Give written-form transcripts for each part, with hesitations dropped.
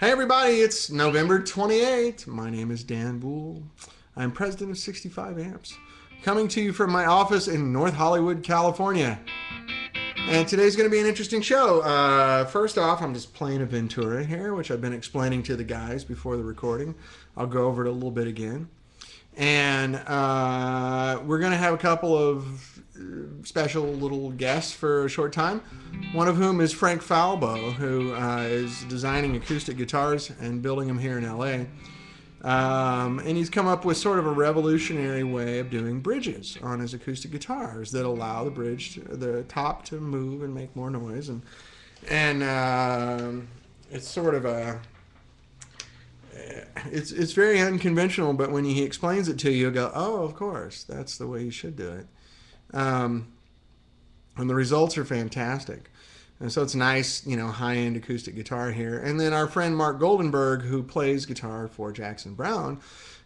Hey everybody, it's November 28th. My name is Dan Boole. I'm president of 65 Amps, coming to you from my office in North Hollywood, California. And today's going to be an interesting show. First off, I'm just playing a Ventura here, which I've been explaining to the guys before the recording. I'll go over it a little bit again. And we're going to have a couple of special little guests for a short time. One of whom is Frank Falbo, who is designing acoustic guitars and building them here in LA. And he's come up with sort of a revolutionary way of doing bridges on his acoustic guitars that allow the bridge, the top, to move and make more noise. And it's sort of a... It's very unconventional, but when he explains it to you, you'll go, oh, of course, that's the way you should do it. And the results are fantastic. And so it's nice, you know, high-end acoustic guitar here. And then our friend Mark Goldenberg, who plays guitar for Jackson Browne,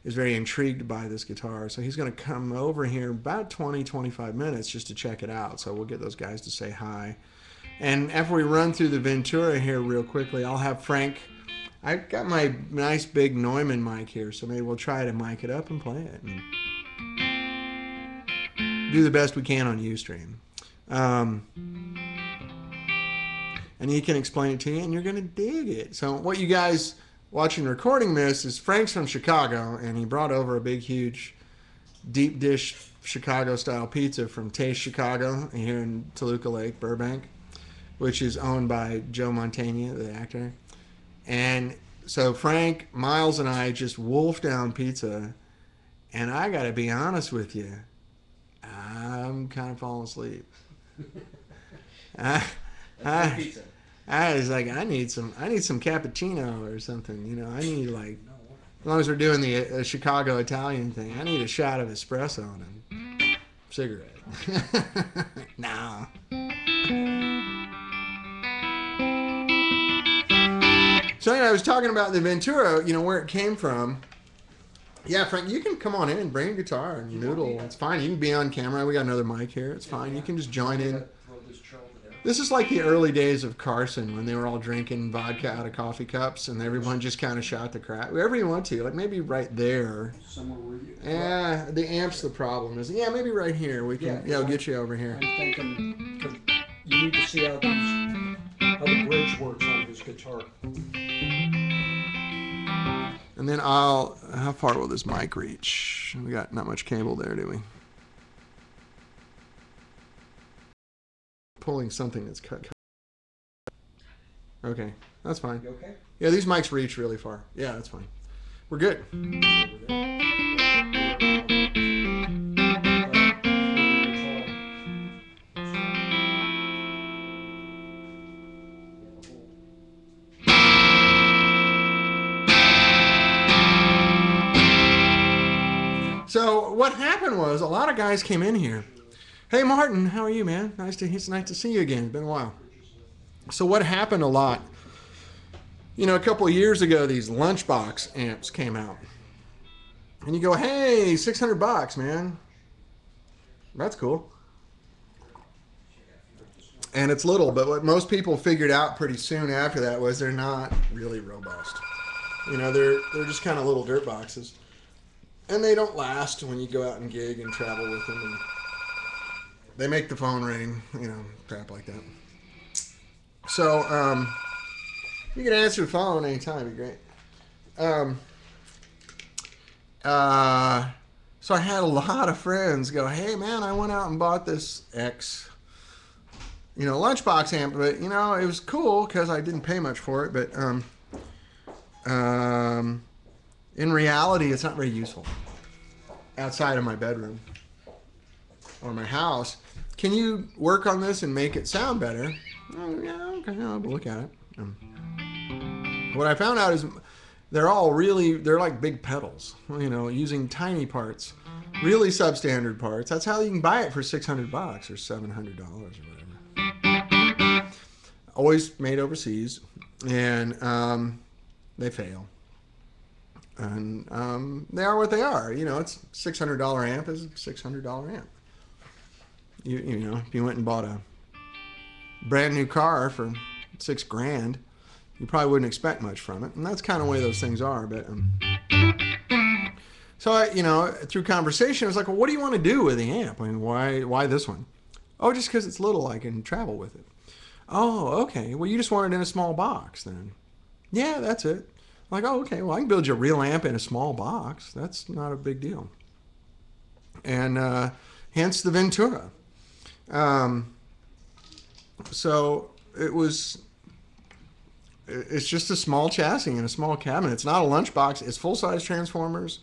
is very intrigued by this guitar. So he's going to come over here about 20-25 minutes just to check it out. So we'll get those guys to say hi. And after we run through the Ventura here real quickly, I'll have Frank... I've got my nice big Neumann mic here, so maybe we'll try to mic it up and play it. And do the best we can on Ustream. And he can explain it to you, and you're going to dig it. So what you guys watching the recording miss is Frank's from Chicago, and he brought over a big, huge, deep dish Chicago-style pizza from Taste Chicago here in Toluca Lake, Burbank, which is owned by Joe Mantegna, the actor. And so Frank, Miles, and I just wolfed down pizza, and I got to be honest with you, I'm kind of falling asleep. I was like, I need some cappuccino or something. You know, I need, like, as long as we're doing the Chicago Italian thing, I need a shot of espresso and a cigarette. No. So anyway, I was talking about the Ventura, you know, where it came from. Yeah, Frank, you can come on in, bring a guitar and noodle. It's fine. You can be on camera. We got another mic here. It's fine. You can just join in. This is like the early days of Carson when they were all drinking vodka out of coffee cups and everyone just kind of shot the crap. Wherever you want to. Like maybe right there. Somewhere where you... Yeah, the amp's the problem. Yeah, maybe right here. We can, yeah, we'll get you over here. I'm thinking, because you need to see how the bridge works on his guitar. And then how far will this mic reach? We got not much cable there, do we? Pulling something that's cut. Okay, that's fine. You okay? Yeah, these mics reach really far. Yeah, that's fine. We're good. So what happened was a lot of guys came in here. Hey Martin, how are you, man? It's nice to see you again. It's been a while. So what happened a lot, you know, a couple of years ago, these lunchbox amps came out. And you go, hey, $600, man. That's cool. And it's little, but what most people figured out pretty soon after that was they're not really robust. You know, they're just kind of little dirt boxes. And they don't last when you go out and gig and travel with them. And they make the phone ring, you know, crap like that. So, you can answer the phone anytime, it'd be great. So I had a lot of friends go, hey man, I went out and bought this X, you know, lunchbox amp, but you know, it was cool because I didn't pay much for it, but in reality, it's not very useful outside of my bedroom or my house. Can you work on this and make it sound better? Oh, yeah, okay, I'll look at it. What I found out is they're like big pedals, you know, using tiny parts, really substandard parts. That's how you can buy it for $600 or $700 or whatever. Always made overseas, and they fail. And they are what they are. You know, it's $600 amp is a $600 amp. You know, if you went and bought a brand new car for $6,000, you probably wouldn't expect much from it. And that's kind of the way those things are. But so I, through conversation, I was like, well, what do you want to do with the amp? I mean, why this one? Oh, just because it's little, I can travel with it. Oh, okay. Well, you just want it in a small box then. Yeah, that's it. I'm like, oh, okay. Well, I can build you a real amp in a small box. That's not a big deal. And hence the Ventura. So it's just a small chassis and a small cabinet. It's not a lunchbox. It's full-size transformers.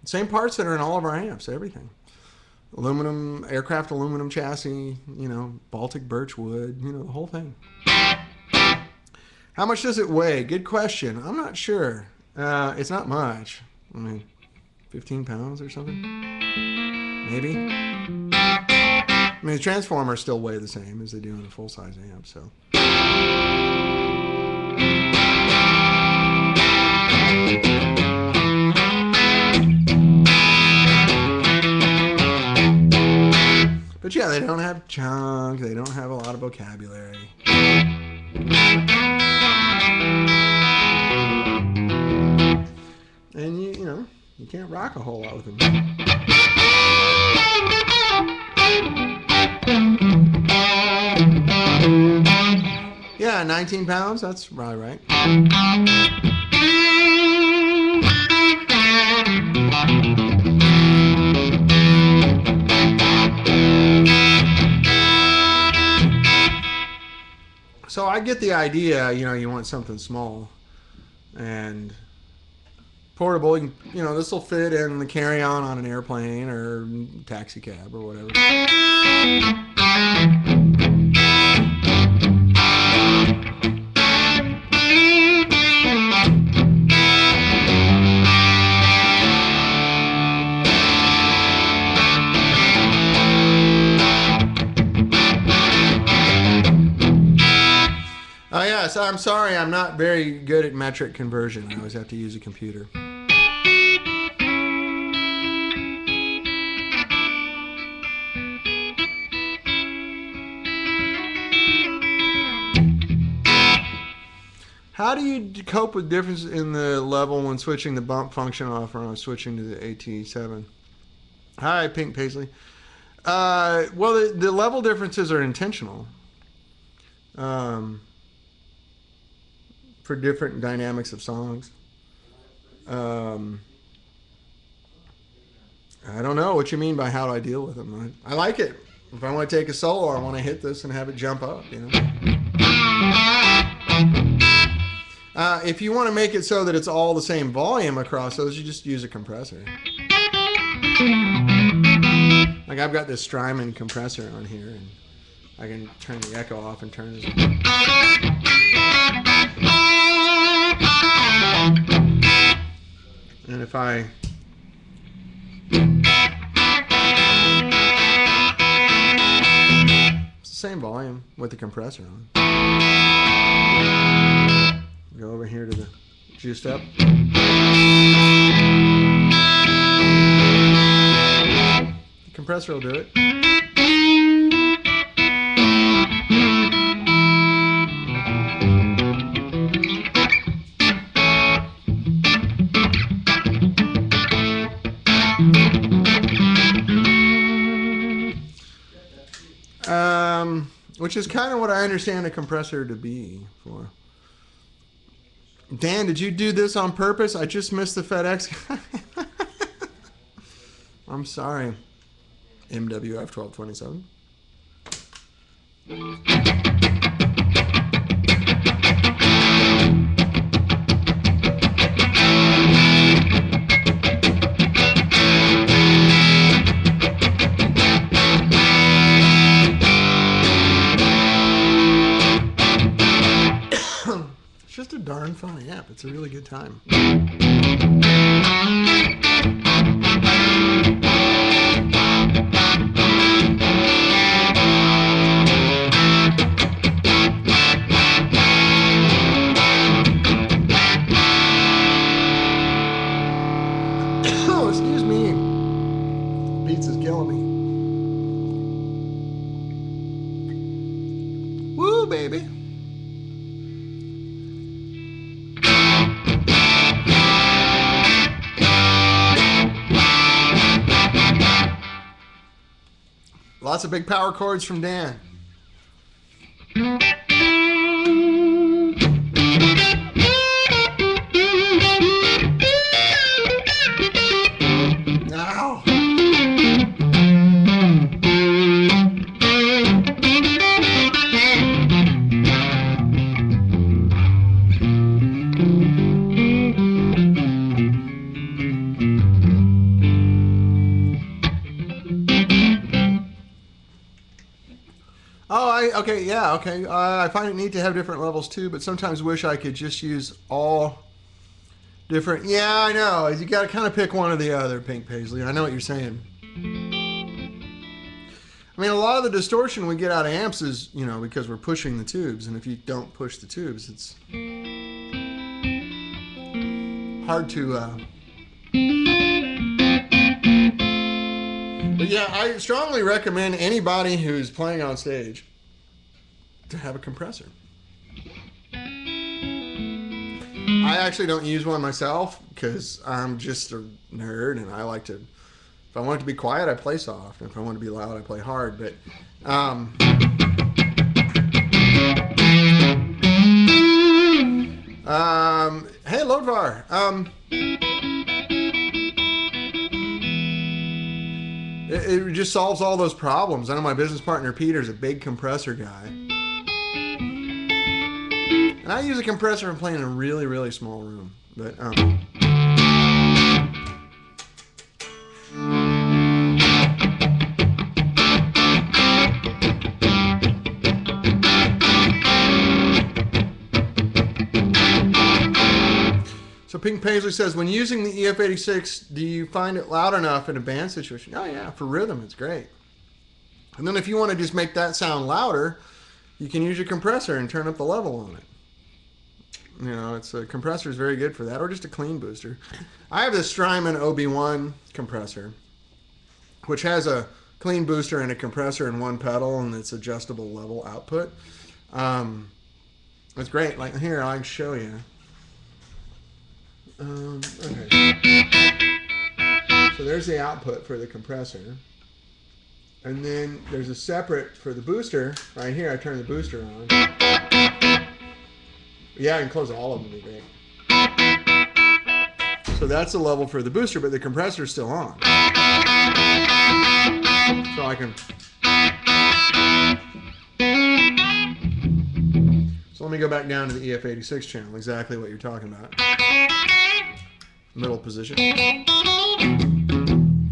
Same parts that are in all of our amps, everything. Aluminum, aircraft aluminum chassis, Baltic birch wood, the whole thing. How much does it weigh? Good question. I'm not sure. It's not much. 15 pounds or something? Maybe. The transformers still weigh the same as they do in a full-size amp, so. But yeah, they don't have chunk. They don't have a lot of vocabulary. And you can't rock a whole lot with them. Yeah, 19 pounds. That's probably right. So I get the idea, you want something small and portable. This will fit in the carry-on on an airplane or taxi cab or whatever. Oh, yeah, so I'm sorry, I'm not very good at metric conversion. I always have to use a computer. How do you cope with difference in the level when switching the bump function off or switching to the AT7? Hi, Pink Paisley. Well, the level differences are intentional. For different dynamics of songs. I don't know what you mean by how do I deal with them. I like it. If I want to take a solo, I want to hit this and have it jump up, If you want to make it so that it's all the same volume across those, you just use a compressor. Like I've got this Strymon compressor on here, and I can turn the echo off and turn it. And if I it's the same volume with the compressor on. Go over here to the juiced up. The compressor will do it. Which is kind of what I understand a compressor to be for. Dan, did you do this on purpose? I just missed the FedEx. I'm sorry. MWF 1227. Just a darn fun amp. It's a really good time. Oh, excuse me. Pizza's killing me. Woo, baby. lots of big power chords from Dan. Ow. Okay, yeah, okay. I find it neat to have different levels too, but sometimes wish I could just use all different. Yeah, I know. You got to kind of pick one or the other, Pink Paisley. I know what you're saying. I mean, a lot of the distortion we get out of amps is, you know, because we're pushing the tubes, and if you don't push the tubes, it's hard to. But yeah, I strongly recommend anybody who's playing on stage to have a compressor. I actually don't use one myself because I'm just a nerd and I like to, if I want it to be quiet, I play soft. If I want it to be loud, I play hard. But hey, Lodvar. It just solves all those problems. I know my business partner Peter's a big compressor guy. And I use a compressor when playing in a really, really small room. But so Pink Paisley says, when using the EF86, do you find it loud enough in a band situation? Oh yeah, for rhythm, it's great. And then if you want to just make that sound louder, you can use your compressor and turn up the level on it. You know, it's a compressor is very good for that, or just a clean booster. I have this Strymon OB1 compressor, which has a clean booster and a compressor in one pedal, and it's adjustable level output. It's great. Like here, I can show you. Okay. So there's the output for the compressor, and then there's a separate for the booster. Right here, I turn the booster on. Yeah, I can close all of them, would be great. So that's the level for the booster, but the compressor's still on. So I can. So let me go back down to the EF86 channel, exactly what you're talking about. Middle position. You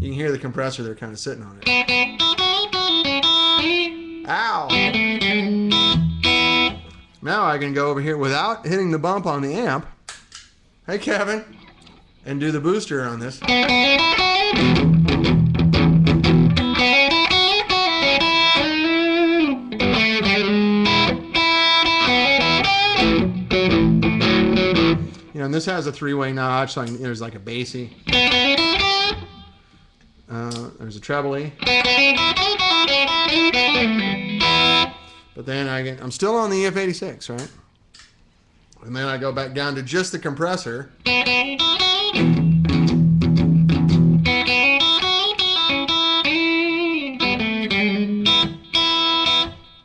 can hear the compressor, they're kind of sitting on it. Ow! Now I can go over here without hitting the bump on the amp. Hey, Kevin. And do the booster on this. You know, and this has a three-way notch, so there's like a bassy. There's a treble-y. But then I'm still on the EF86, right? And then I go back down to just the compressor.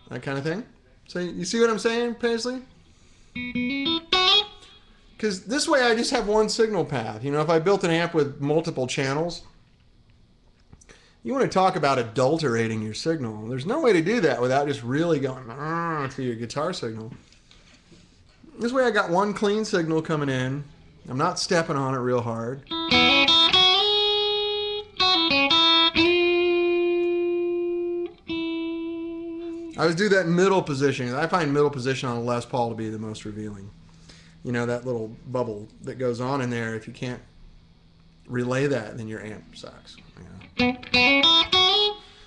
That kind of thing. So you see what I'm saying, Paisley? Because this way I just have one signal path. You know, if I built an amp with multiple channels, you want to talk about adulterating your signal. There's no way to do that without just really going to your guitar signal. This way I got one clean signal coming in. I'm not stepping on it real hard. I always do that middle position. I find middle position on a Les Paul to be the most revealing. You know, that little bubble that goes on in there, if you can't relay that, then your amp sucks. You know?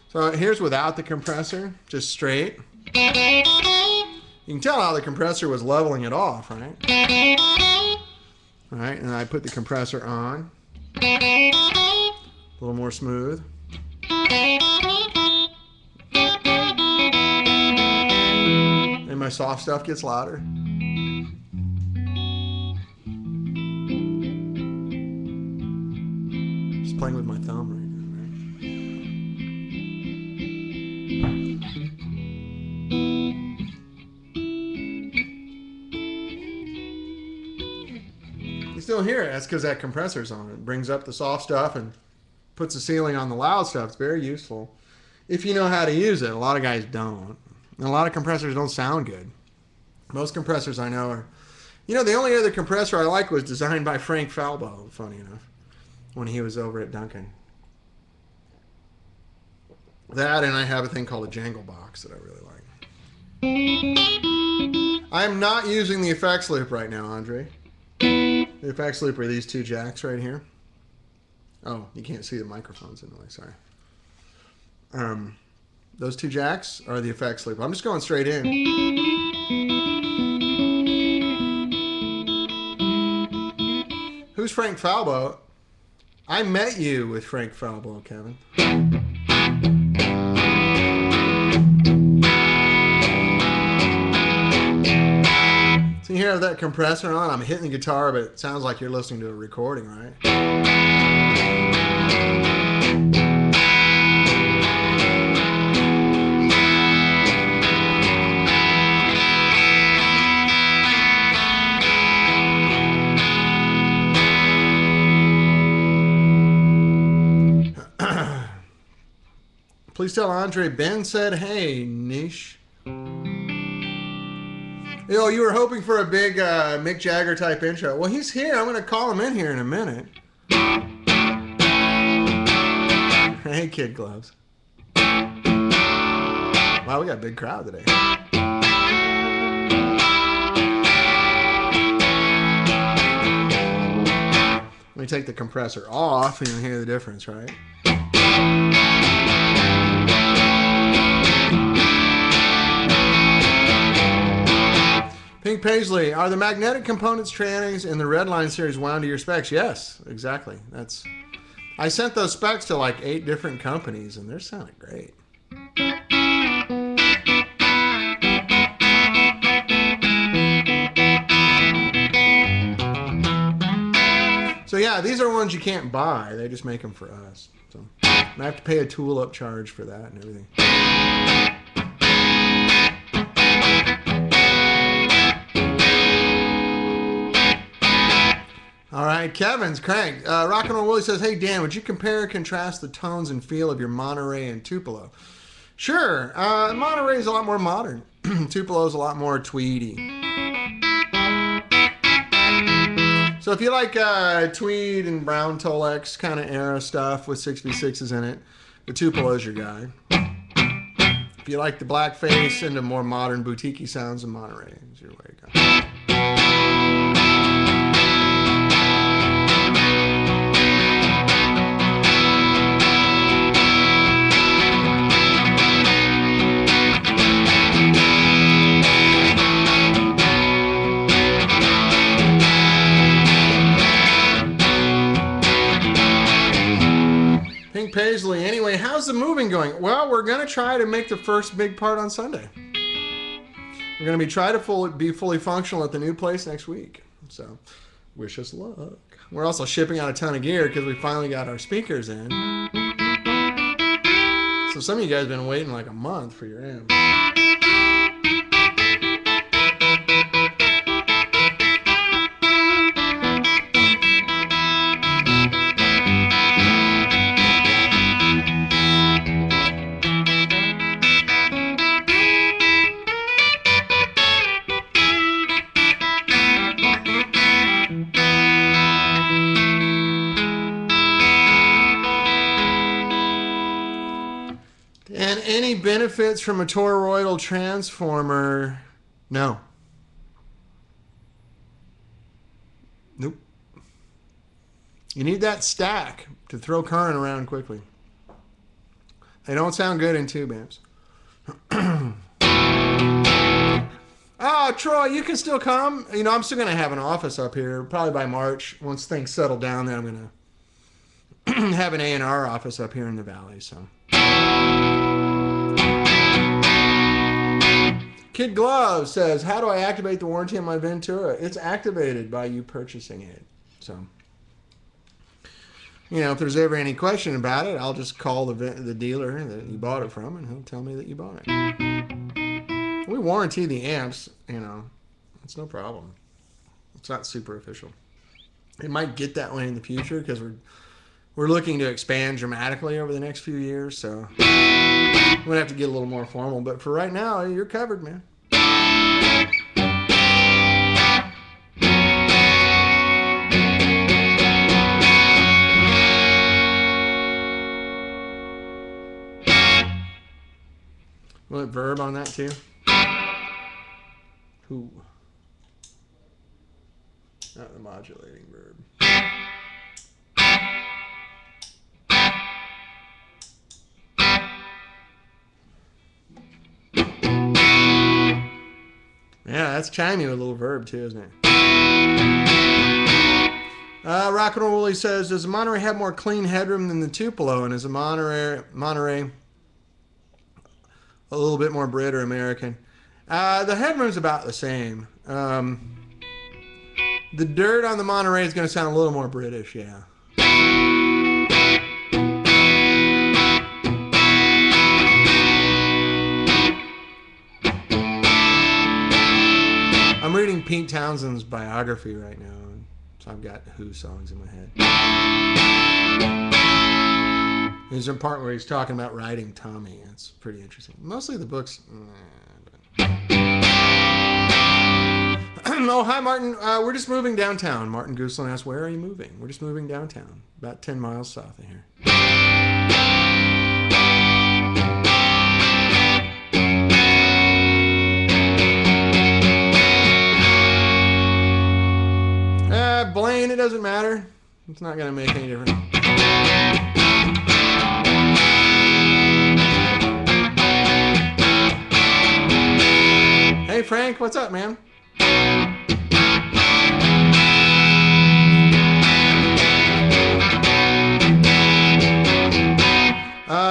So here's without the compressor, just straight. You can tell how the compressor was leveling it off, right? All right, and I put the compressor on. A little more smooth. And my soft stuff gets louder. Just playing with my thumb right now, right? You still hear it. That's because that compressor's on it. It brings up the soft stuff and puts the ceiling on the loud stuff. It's very useful if you know how to use it. A lot of guys don't. And a lot of compressors don't sound good. Most compressors I know are... the only other compressor I like was designed by Frank Falbo, funny enough, when he was over at Duncan. That, and I have a thing called a jangle box that I really like. I'm not using the effects loop right now, Andre. The effects loop are these two jacks right here. Oh, you can't see the microphones in the way, sorry. Those two jacks are the effects loop. I'm just going straight in. Who's Frank Falbo? I met you with Frank Falbo, Kevin. So you hear that compressor on? I'm hitting the guitar, but it sounds like you're listening to a recording, right? Please tell Andre Ben said, hey, niche. You were hoping for a big Mick Jagger type intro. Well, he's here. I'm going to call him in here in a minute. Hey, Kid Gloves. Wow, we got a big crowd today. Let me take the compressor off and you'll hear the difference, right? Pink Paisley, are the magnetic components trannies in the Redline series wound to your specs? Yes, exactly. I sent those specs to like 8 different companies, and they're sounding great. So yeah, these are ones you can't buy. They just make them for us. So I have to pay a tool up charge for that and everything. All right, Kevin's cranked. Rock and Roll Willie says, hey, Dan, would you compare and contrast the tones and feel of your Monterey and Tupelo? Sure. Monterey is a lot more modern. Tupelo is a lot more tweedy. So if you like tweed and brown Tolex kind of era stuff with 6v6s in it, the Tupelo is your guy. If you like the black face and the more modern boutique-y sounds, the Monterey is your way to go. Pink Paisley. Anyway, how's the moving going? Well, we're going to try to make the first big part on Sunday. We're going to try to be fully functional at the new place next week. So, wish us luck. We're also shipping out a ton of gear because we finally got our speakers in. So some of you guys have been waiting like a month for your amp. Any benefits from a toroidal transformer? No. Nope. You need that stack to throw current around quickly. They don't sound good in tube amps. Oh, Troy, you can still come. I'm still going to have an office up here. Probably by March. Once things settle down, then I'm going to have an A&R office up here in the valley. So. Kid Glove says, how do I activate the warranty on my Ventura? It's activated by you purchasing it. So, if there's ever any question about it, I'll just call the dealer that you bought it from, and he'll tell me that you bought it. We warranty the amps, it's no problem. It's not super official. It might get that way in the future because we're looking to expand dramatically over the next few years. So we're gonna have to get a little more formal. But for right now, you're covered, man. Want verb on that too? Who? Not the modulating verb. Yeah, that's chimey with a little verb too, isn't it? Rock and Roll Willie says, does the Monterey have more clean headroom than the Tupelo? And is the Monterey a little bit more Brit or American? The headroom's about the same. The dirt on the Monterey is going to sound a little more British, yeah. I'm reading Pete Townshend's biography right now, so I've got Who songs in my head. There's a part where he's talking about writing Tommy. It's pretty interesting. Mostly the books. Oh, hi, Martin. We're just moving downtown. Martin Gooseland asked, where are you moving? We're just moving downtown, about 10 miles south of here. Blaine, it doesn't matter. It's not going to make any difference. Hey, Frank, what's up, man?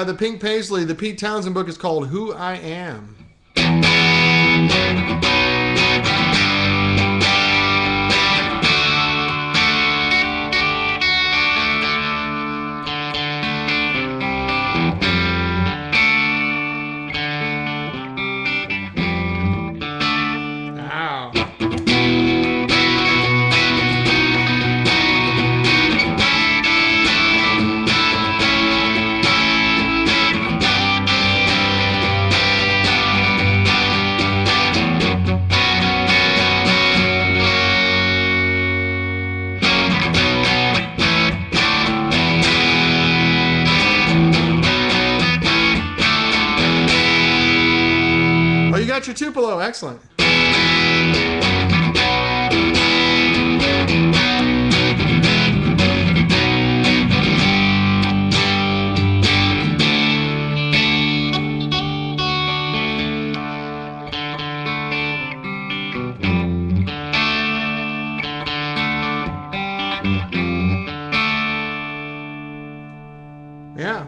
The Pink Paisley, the Pete Townsend book is called Who I Am. Your Tupelo, excellent. Yeah.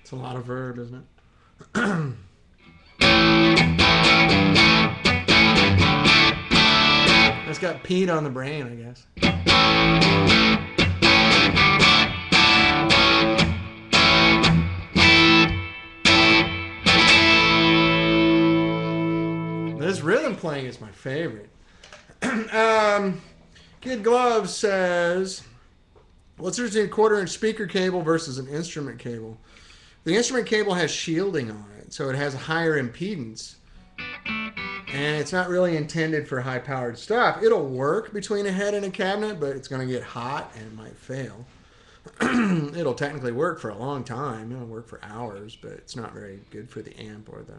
It's a lot of verb, isn't it? It's got Pete on the brain, I guess. This rhythm playing is my favorite. Kid Glove says, what's the difference between a quarter-inch speaker cable versus an instrument cable? The instrument cable has shielding on it, so it has a higher impedance. And it's not really intended for high-powered stuff. It'll work between a head and a cabinet, but it's going to get hot and it might fail. It'll technically work for a long time. It'll work for hours, but it's not very good for the amp or the...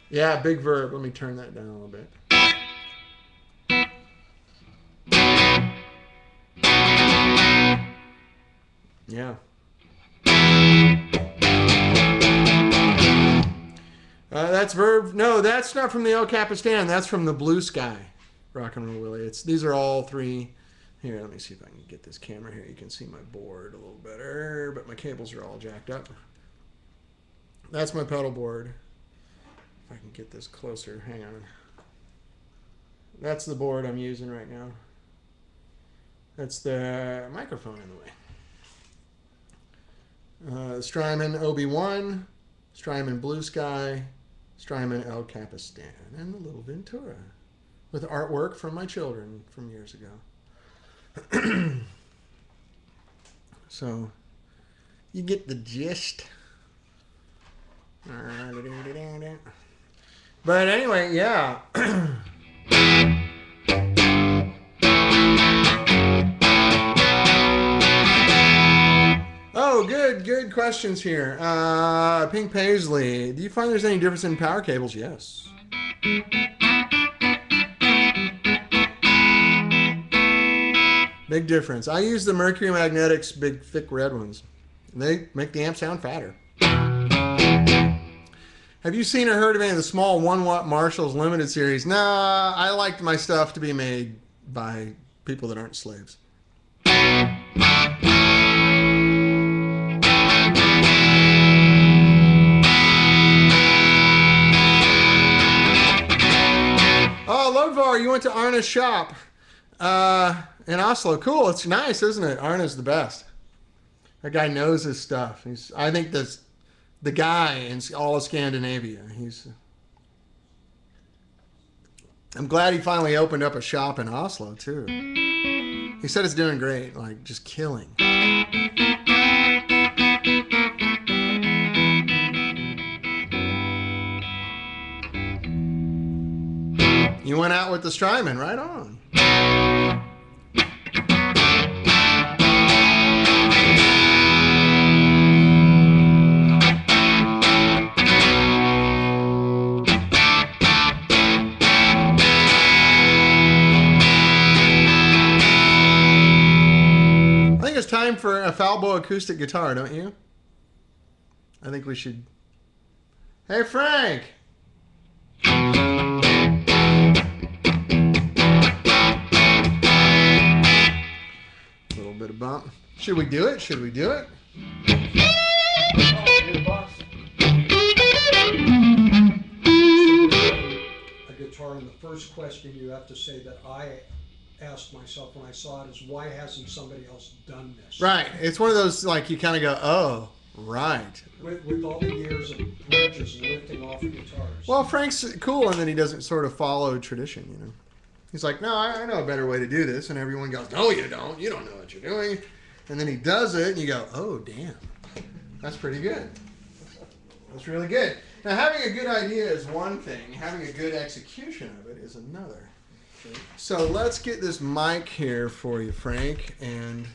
Yeah, big verb. Let me turn that down a little bit. Yeah. That's Verve. No, that's not from the El Capistan. That's from the Blue Sky Rock and Roll Willie. These are all three. Here, let me see if I can get this camera here. You can see my board a little better, but my cables are all jacked up. That's my pedal board. If I can get this closer, hang on. That's the board I'm using right now. That's the microphone in the way. Strymon OB1, Strymon Blue Sky, Strymon El Capistan, and the little Ventura with artwork from my children from years ago. So you get the gist. But anyway, yeah. Oh, good questions here. Pink Paisley, do you find there's any difference in power cables? Yes. Big difference. I use the Mercury Magnetics big thick red ones. They make the amp sound fatter. Have you seen or heard of any of the small 1-watt Marshalls limited series? Nah, I liked my stuff to be made by people that aren't slaves. Oh, Lodvar, you went to Arna's shop in Oslo. Cool. It's nice, isn't it? Arna's the best. That guy knows his stuff. I think that's the guy in all of Scandinavia. I'm glad he finally opened up a shop in Oslo, too. He said it's doing great, like just killing. You went out with the Strymon, right on. I think it's time for a Falbo acoustic guitar, don't you? I think we should. Hey, Frank! Bit of bump. Should we do it? Should we do it? A guitar, and the first question you have to say that I asked myself when I saw it is, why hasn't somebody else done this? Right. It's one of those, like, you kind of go, oh, right. With all the years of bridges lifting off of guitars. Well, Frank's cool, and then he doesn't sort of follow tradition, you know. He's like, no, I know a better way to do this. And everyone goes, no, you don't. You don't know what you're doing. And then he does it, and you go, oh, damn. That's pretty good. That's really good. Now, having a good idea is one thing. Having a good execution of it is another. So let's get this mic here for you, Frank. And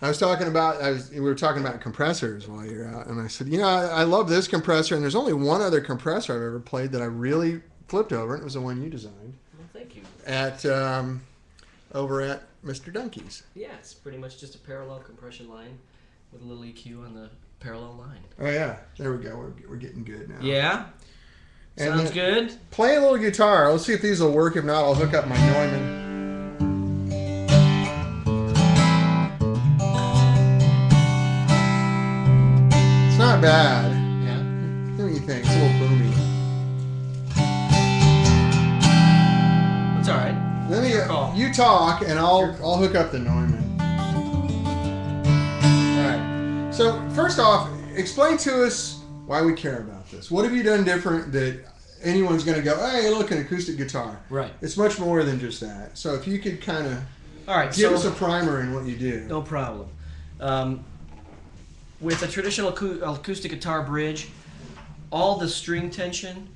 we were talking about compressors while you're out. And I said, you know, I love this compressor. And there's only one other compressor I've ever played that I really flipped over, and it was the one you designed. Well, thank you. At over at Mr. Dunkey's. Yeah, it's pretty much just a parallel compression line with a little EQ on the parallel line. Oh yeah, there we go. We're getting good now. Yeah, and sounds good. Play a little guitar. Let's see if these will work. If not, I'll hook up my Neumann. It's not bad. Yeah. What do you think? It's a little boomy. It's all right. You talk, and I'll hook up the Neumann. All right. So first off, explain to us why we care about this. What have you done different that anyone's going to go, hey, look, an acoustic guitar? Right. It's much more than just that. So if you could kind of give us a primer in what you do. No problem. With a traditional acoustic guitar bridge, all the string tension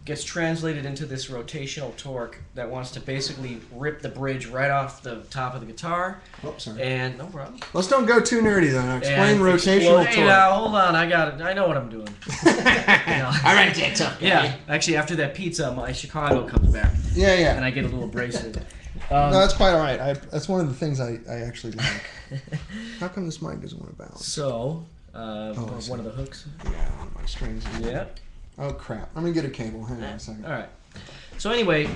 gets translated into this rotational torque that wants to basically rip the bridge right off the top of the guitar. Oh, sorry. And no problem. Let's don't go too nerdy though. Now explain rotational torque. Hey, now hold on. I got it. I know what I'm doing. All right, that's tough guy. Yeah. Actually, after that pizza, my Chicago comes back. Yeah. And I get a little abrasive. No, that's quite all right. That's one of the things I actually like. How come this mic doesn't want to balance? So, one of the hooks. Yeah, one of my strings. Yeah. Oh crap! Let me get a cable. Hang on a second. All right. So anyway,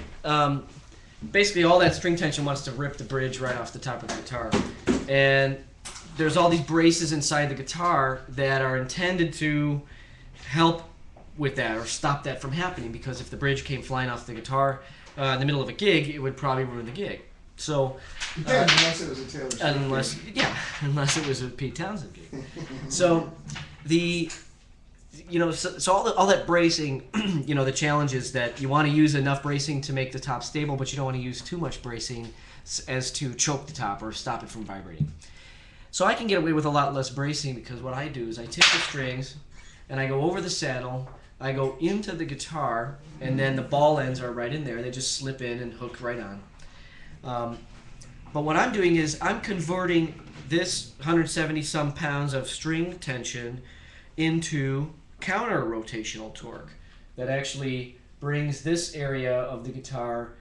basically all that string tension wants to rip the bridge right off the top of the guitar, and there's all these braces inside the guitar that are intended to help with that or stop that from happening, because if the bridge came flying off the guitar in the middle of a gig, it would probably ruin the gig. So Unless it was a Taylor Swift gig. unless it was a Pete Townsend gig. So so all that bracing, the challenge is that you want to use enough bracing to make the top stable, but you don't want to use too much bracing as to choke the top or stop it from vibrating. So I can get away with a lot less bracing, because what I do is I take the strings and I go over the saddle, I go into the guitar, and then the ball ends are right in there. They just slip in and hook right on. But what I'm doing is I'm converting this 170 some pounds of string tension into counter rotational torque that actually brings this area of the guitar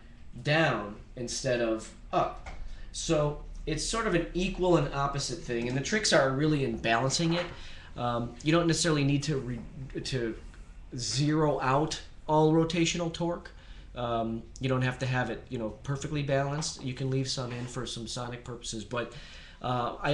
down instead of up. So it's sort of an equal and opposite thing, and the tricks are really in balancing it. You don't necessarily need to zero out all rotational torque. You don't have to have it, perfectly balanced. You can leave some in for some sonic purposes, but I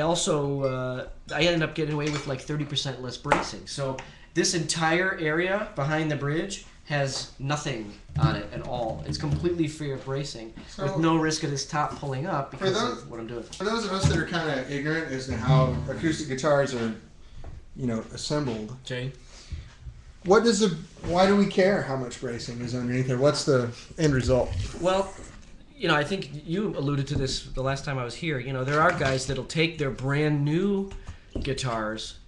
ended up getting away with like 30% less bracing. So this entire area behind the bridge has nothing on it at all. It's completely free of bracing, with no risk of this top pulling up because of what I'm doing. For those of us that are kind of ignorant as to how acoustic guitars are, assembled. Okay. Why do we care how much bracing is underneath there? What's the end result? Well, I think you alluded to this the last time I was here. There are guys that'll take their brand new guitars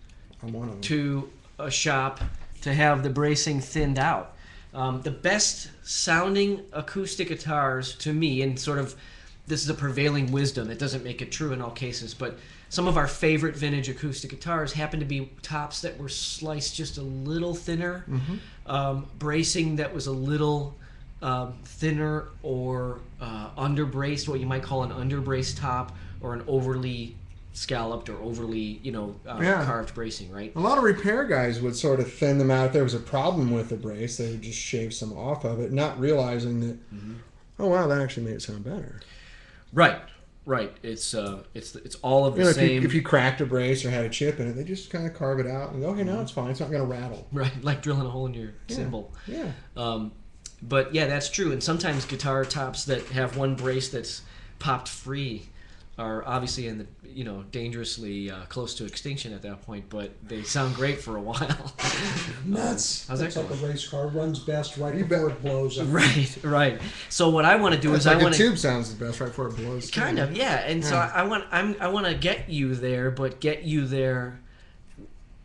I'm one of them. to a shop to have the bracing thinned out. The best sounding acoustic guitars to me, and sort of this is a prevailing wisdom, it doesn't make it true in all cases, but some of our favorite vintage acoustic guitars happen to be tops that were sliced just a little thinner, bracing that was a little thinner, or underbraced, what you might call an underbraced top, or an overly scalloped or overly carved bracing, right? A lot of repair guys would sort of thin them out. If there was a problem with the brace, they would just shave some off of it, not realizing that, oh wow, that actually made it sound better. Right. It's all of the same. If you cracked a brace or had a chip in it, they just kind of carve it out and go, okay, now it's fine. It's not going to rattle. Right, like drilling a hole in your cymbal. Yeah. But yeah, that's true. And sometimes guitar tops that have one brace that's popped free are obviously in the dangerously close to extinction at that point, but they sound great for a while. Nuts. How's that It's like going? a race car, runs best right before it blows up. Right. So what I want to do is Like I want a tube sounds the best right before it blows. kind of, yeah. And so I want to get you there, but get you there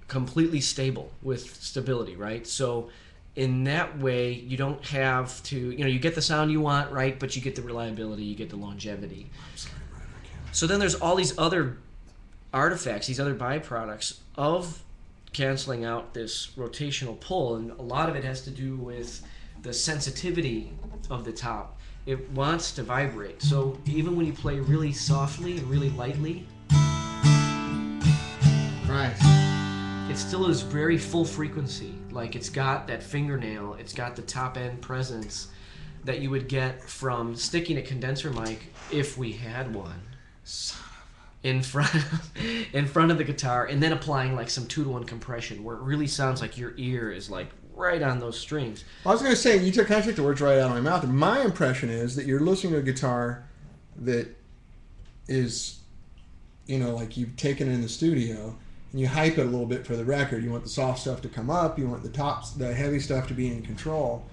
completely stable with stability, right? So in that way, you don't have to, you get the sound you want, right? But you get the reliability, you get the longevity. So then there's all these other artifacts, these other byproducts of canceling out this rotational pull, and a lot of it has to do with the sensitivity of the top. It wants to vibrate. So even when you play really softly and really lightly, it still is very full frequency. Like it's got that fingernail, it's got the top end presence that you would get from sticking a condenser mic, if we had one, in front of the guitar, and then applying like some 2-to-1 compression, where it really sounds like your ear is like right on those strings. I was going to say, you took the words right out of my mouth. My impression is that you're listening to a guitar that is, like you've taken it in the studio and you hype it a little bit for the record. You want the soft stuff to come up. You want the heavy stuff to be in control.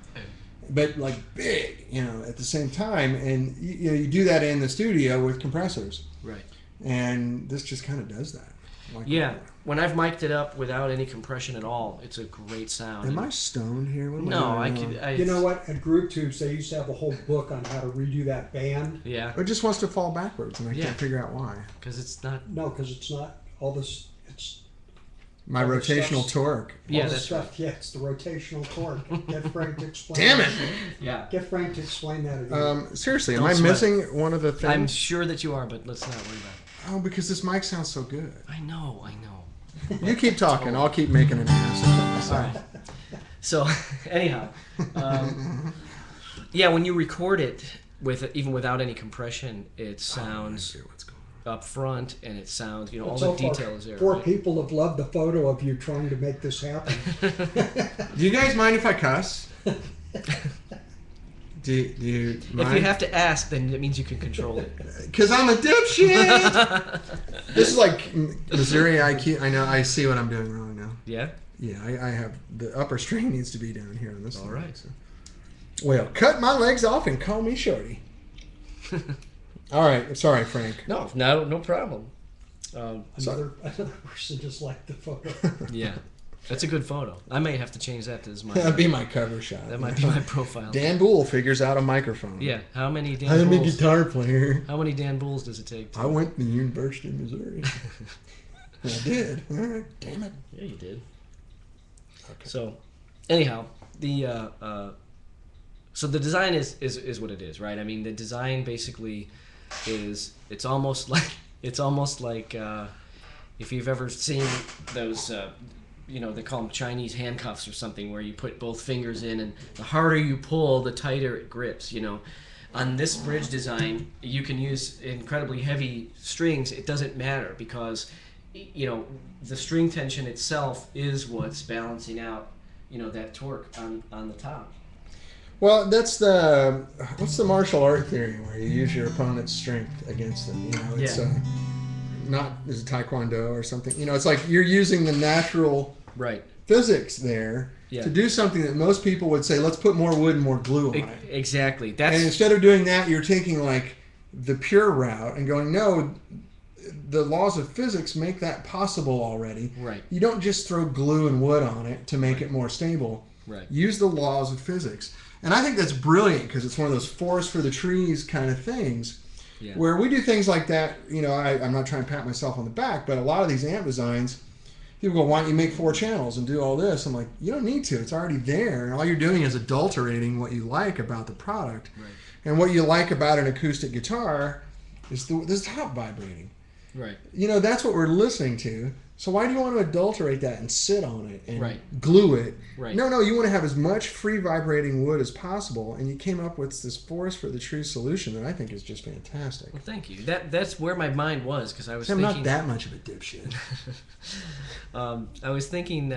But like big, at the same time, and you do that in the studio with compressors, right? And this just kind of does that. When I've mic'd it up without any compression at all, it's a great sound. Am I stoned here? No, You know what? At Group Tubes, they used to have a whole book on how to redo that band. Yeah. It just wants to fall backwards, and I can't figure out why. Because it's not. No, because it's not all this. It's my rotational torque. Yeah, that's stuff. Right. Yeah, it's the rotational torque. Get Frank to explain. Damn it! Yeah. Get Frank to explain that again. Seriously, am I missing one of the things? I'm sure that you are, but let's not worry about it. Oh, because this mic sounds so good. I know. You keep talking. I'll keep making an ass of myself. All right. So anyhow, yeah, when you record it even without any compression, it sounds up front, and it sounds, all So the detail is there. Four Right? people have loved the photo of you trying to make this happen. Do you guys mind if I cuss? Do you mind? If you have to ask, then it means you can control it. Because I'm a dipshit! This is like Missouri IQ. I know, I see what I'm doing wrong now. Yeah? Yeah, I have, the upper string needs to be down here on this All thing, right. so. Well, cut my legs off and call me Shorty. All right, sorry, Frank. No problem. Another person just liked the photo. Yeah. That's a good photo. I may have to change that as my... That'd be my cover shot. That might be my profile. Dan Bull figures out a microphone. Yeah. How many Dan I'm a Bulls? guitar player. How many Dan Bulls does it take? I went to the University of Missouri. I did. All right, damn it. Yeah, you did. Okay. So, anyhow, so the design is what it is, right? I mean, the design basically is it's almost like if you've ever seen those. They call them Chinese handcuffs or something, where you put both fingers in, and the harder you pull, the tighter it grips. On this bridge design, you can use incredibly heavy strings. It doesn't matter because, the string tension itself is what's balancing out, that torque on the top. Well, what's the martial art theory where you use your opponent's strength against them? It's is it Taekwondo or something? It's like you're using the natural right physics there to do something that most people would say, let's put more wood and more glue on it. Exactly. And instead of doing that, you're taking like the pure route and going, no, the laws of physics make that possible already. Right. You don't just throw glue and wood on it to make it more stable. Right. Use the laws of physics. And I think that's brilliant because it's one of those forest for the trees kind of things. Yeah. Where we do things like that, I'm not trying to pat myself on the back, but a lot of these amp designs, people go, why don't you make 4 channels and do all this? I'm like, you don't need to. It's already there. And all you're doing is adulterating what you like about the product. Right. And what you like about an acoustic guitar is the top vibrating. Right. That's what we're listening to. So why do you want to adulterate that and sit on it and glue it? Right. No, you want to have as much free vibrating wood as possible, and you came up with this forest for the tree solution that I think is just fantastic. Well, thank you. That's where my mind was, because I was thinking... I'm not that much of a dipshit. I was thinking,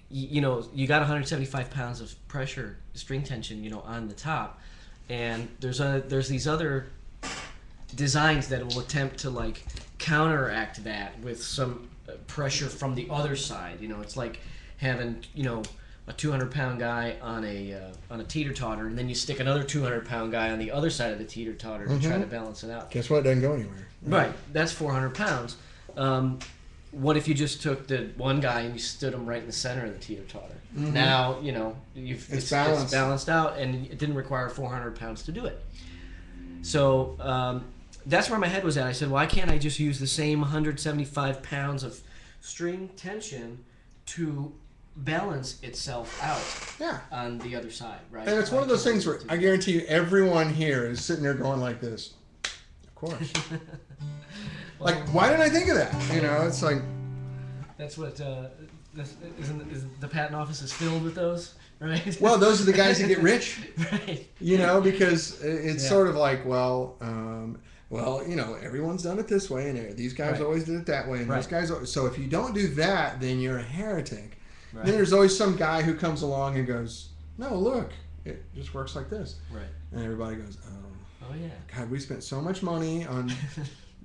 you got 175 pounds of pressure, string tension, on the top, and there's these other designs that will attempt to counteract that with some pressure from the other side. It's like having a 200-pound guy on a teeter-totter, and then you stick another 200-pound guy on the other side of the teeter-totter to try to balance it out. Guess what? It doesn't go anywhere. Right. That's 400 pounds. What if you just took the one guy and you stood him right in the center of the teeter-totter? Mm-hmm. Now it's balanced out, and it didn't require 400 pounds to do it. So that's where my head was at. I said, why can't I just use the same 175 pounds of string tension to balance itself out on the other side, right? And it's one of those things where I guarantee you everyone here is sitting there going like this. Of course. Well, why didn't I think of that? It's like... That's what... is the patent office is filled with those, right? Well, those are the guys that get rich. Right. Because it's sort of like, everyone's done it this way, and these guys always did it that way, and those guys... So if you don't do that, then you're a heretic. Right. Then there's always some guy who comes along and goes, no, look, it just works like this. Right. And everybody goes, oh yeah. God, we spent so much money on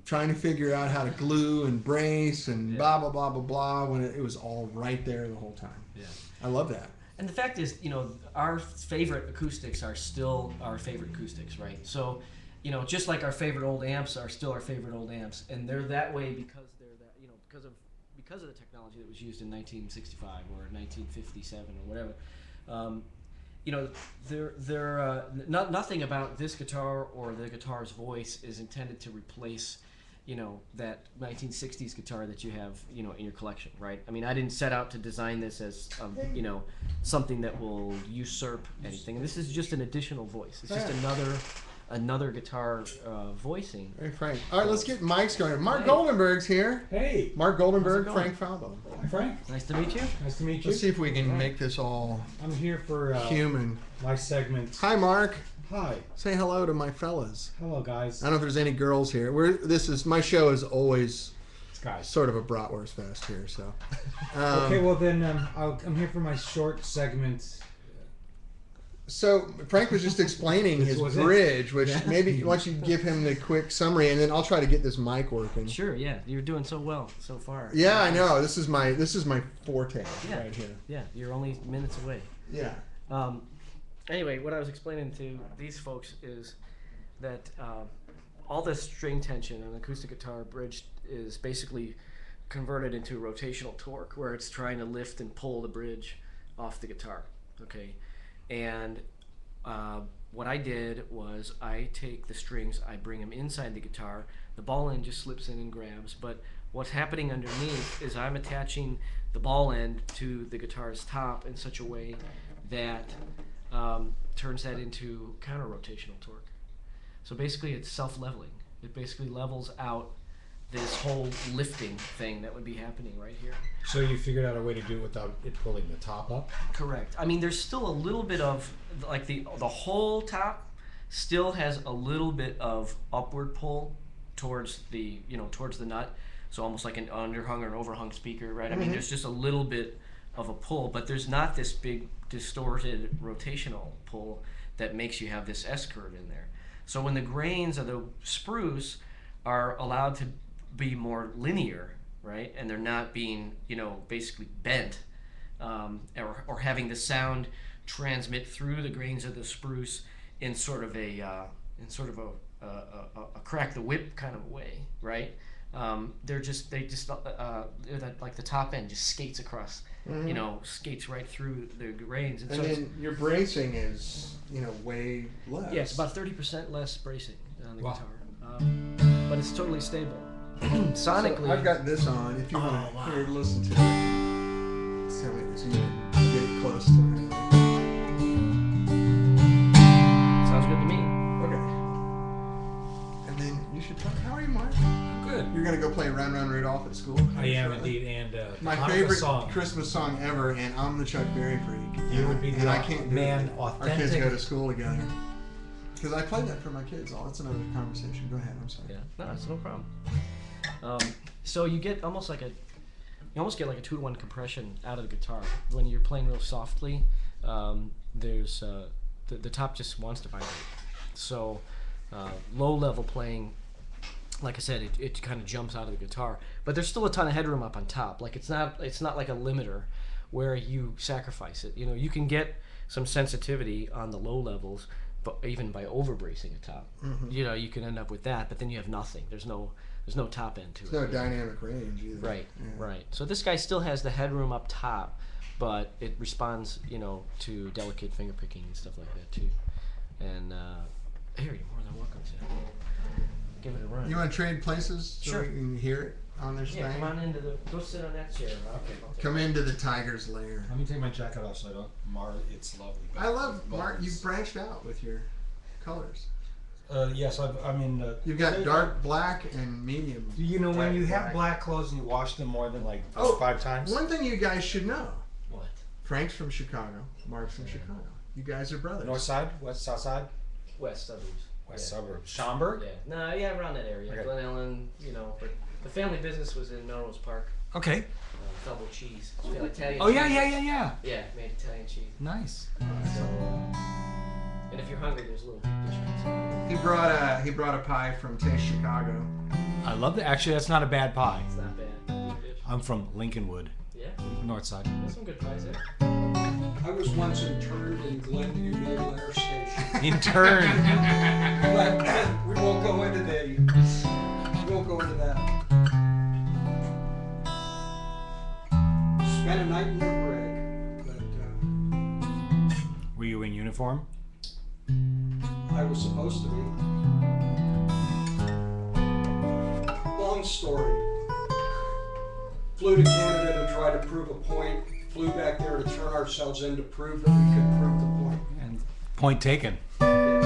trying to figure out how to glue and brace and blah, blah, blah, blah, blah, when it was all right there the whole time. Yeah. I love that. And the fact is, our favorite acoustics are still our favorite acoustics, right? So, just like our favorite old amps are still our favorite old amps, and they're that way because they're that, because of the technology that was used in 1965 or 1957 or whatever. Nothing about this guitar or the guitar's voice is intended to replace, that 1960s guitar that you have, in your collection, right? I mean, I didn't set out to design this as, something that will usurp anything. And this is just an additional voice. It's just another guitar voicing. Hey, Frank. All right, let's get mics going. Mark Hey. Goldenberg's here. Hey, Mark How's Goldenberg, it going? Frank Falbo. hi Frank. Nice to meet you. Nice to meet you. Let's see if we can make this all I'm here for human. my segment. Hi, Mark. Hi. Say hello to my fellas. Hello, guys. I don't know if there's any girls here. My show is always It's guys. sort of a bratwurst fest here, so. Okay, well then I'm here for my short segment. So Frank was just explaining This his was it. bridge, which maybe once you give him the quick summary, and then I'll try to get this mic working. Sure, yeah. You're doing so well so far. Yeah, I know. This is my forte Yeah. right here. Yeah, you're only minutes away. Yeah. Anyway, what I was explaining to these folks is that all this string tension on an acoustic guitar bridge is basically converted into rotational torque, where it's trying to lift and pull the bridge off the guitar. Okay, and what I did was I take the strings, I bring them inside the guitar, the ball end just slips in and grabs, but what's happening underneath is I'm attaching the ball end to the guitar's top in such a way that turns that into counter-rotational torque. So basically it's self-leveling. It basically levels out this whole lifting thing that would be happening right here. So you figured out a way to do it without it pulling the top up? Correct. I mean, there's still a little bit of, like the whole top still has a little bit of upward pull towards the, towards the nut. So almost like an underhung or an overhung speaker, right? I mean, there's just a little bit of a pull, but there's not this big distorted rotational pull that makes you have this S curve in there. So when the grains of the spruce are allowed to be more linear, right, and they're not being, basically bent, or having the sound transmit through the grains of the spruce in sort of a crack the whip kind of way, right? They're like the top end just skates across, skates right through the grains. And then your bracing is, way less. Yeah, it's about 30% less bracing on the Wow. guitar, but it's totally stable. Sonically, So I've got this on. If you want to here, listen to it. So you can get it close to it. sounds good to me. Okay. And then you should talk. How are you, Mark? Good. You're gonna go play Round Round Rudolph at school. I am shortly? indeed, and My Hanukkah favorite song. Christmas song ever, and I'm the Chuck Berry freak. You would be the and I can't do man it. Our kids authentic. go to school together. Because I play that for my kids. Oh, that's another conversation. Go ahead. I'm sorry. Yeah, no, it's no problem. So you get almost like a 2-to-1 compression out of the guitar when you're playing real softly. There's the top just wants to vibrate. So low level playing, like I said, it kind of jumps out of the guitar, but there's still a ton of headroom up on top. Like it's not like a limiter where you sacrifice it. You can get some sensitivity on the low levels, but even by overbracing a top, you can end up with that. But then you have nothing. There's no top end to it. There's no dynamic range either. Right, Yeah. right. So this guy still has the headroom up top, but it responds, to delicate finger picking and stuff like that too. And here, you're more than welcome to give it a run. You want to trade places so Sure. we can hear it on this Yeah, thing? come on go sit on that chair. Okay, I'll take Come into the tiger's lair. Let me take my jacket off so I don't mar its lovely. I love, buttons. Mark, you've branched out with your colors. Yes, I mean. You've got dark black and medium. When Black, you have black. black clothes and you wash them more than like Oh, 5 times. One thing you guys should know. What? Frank's from Chicago. Mark's from Chicago. You guys are brothers. North side, west, south side, West suburbs. west Yeah. suburbs. Schaumburg. Yeah. No, yeah, around that area. Okay. Glen Ellen, but the family business was in Melrose Park. Okay. Falbo cheese. Italian Oh yeah, cheese. yeah. Yeah, made Italian cheese. Nice. So, and if you're hungry, there's a little dish pizza. He brought a pie from Taste Chicago. I love that. Actually, that's not a bad pie. It's not bad. Good dish. I'm from Lincolnwood, Yeah, north side. there's some good pies there. I was once interned in Glenview Naval Air Station. Intern. But we won't go into that. Spent a night in the brig, but Were you in uniform? I was supposed to be. Long story. Flew to Canada to try to prove a point. Flew back there to turn ourselves in to prove that we could prove the point. And point taken. Yes.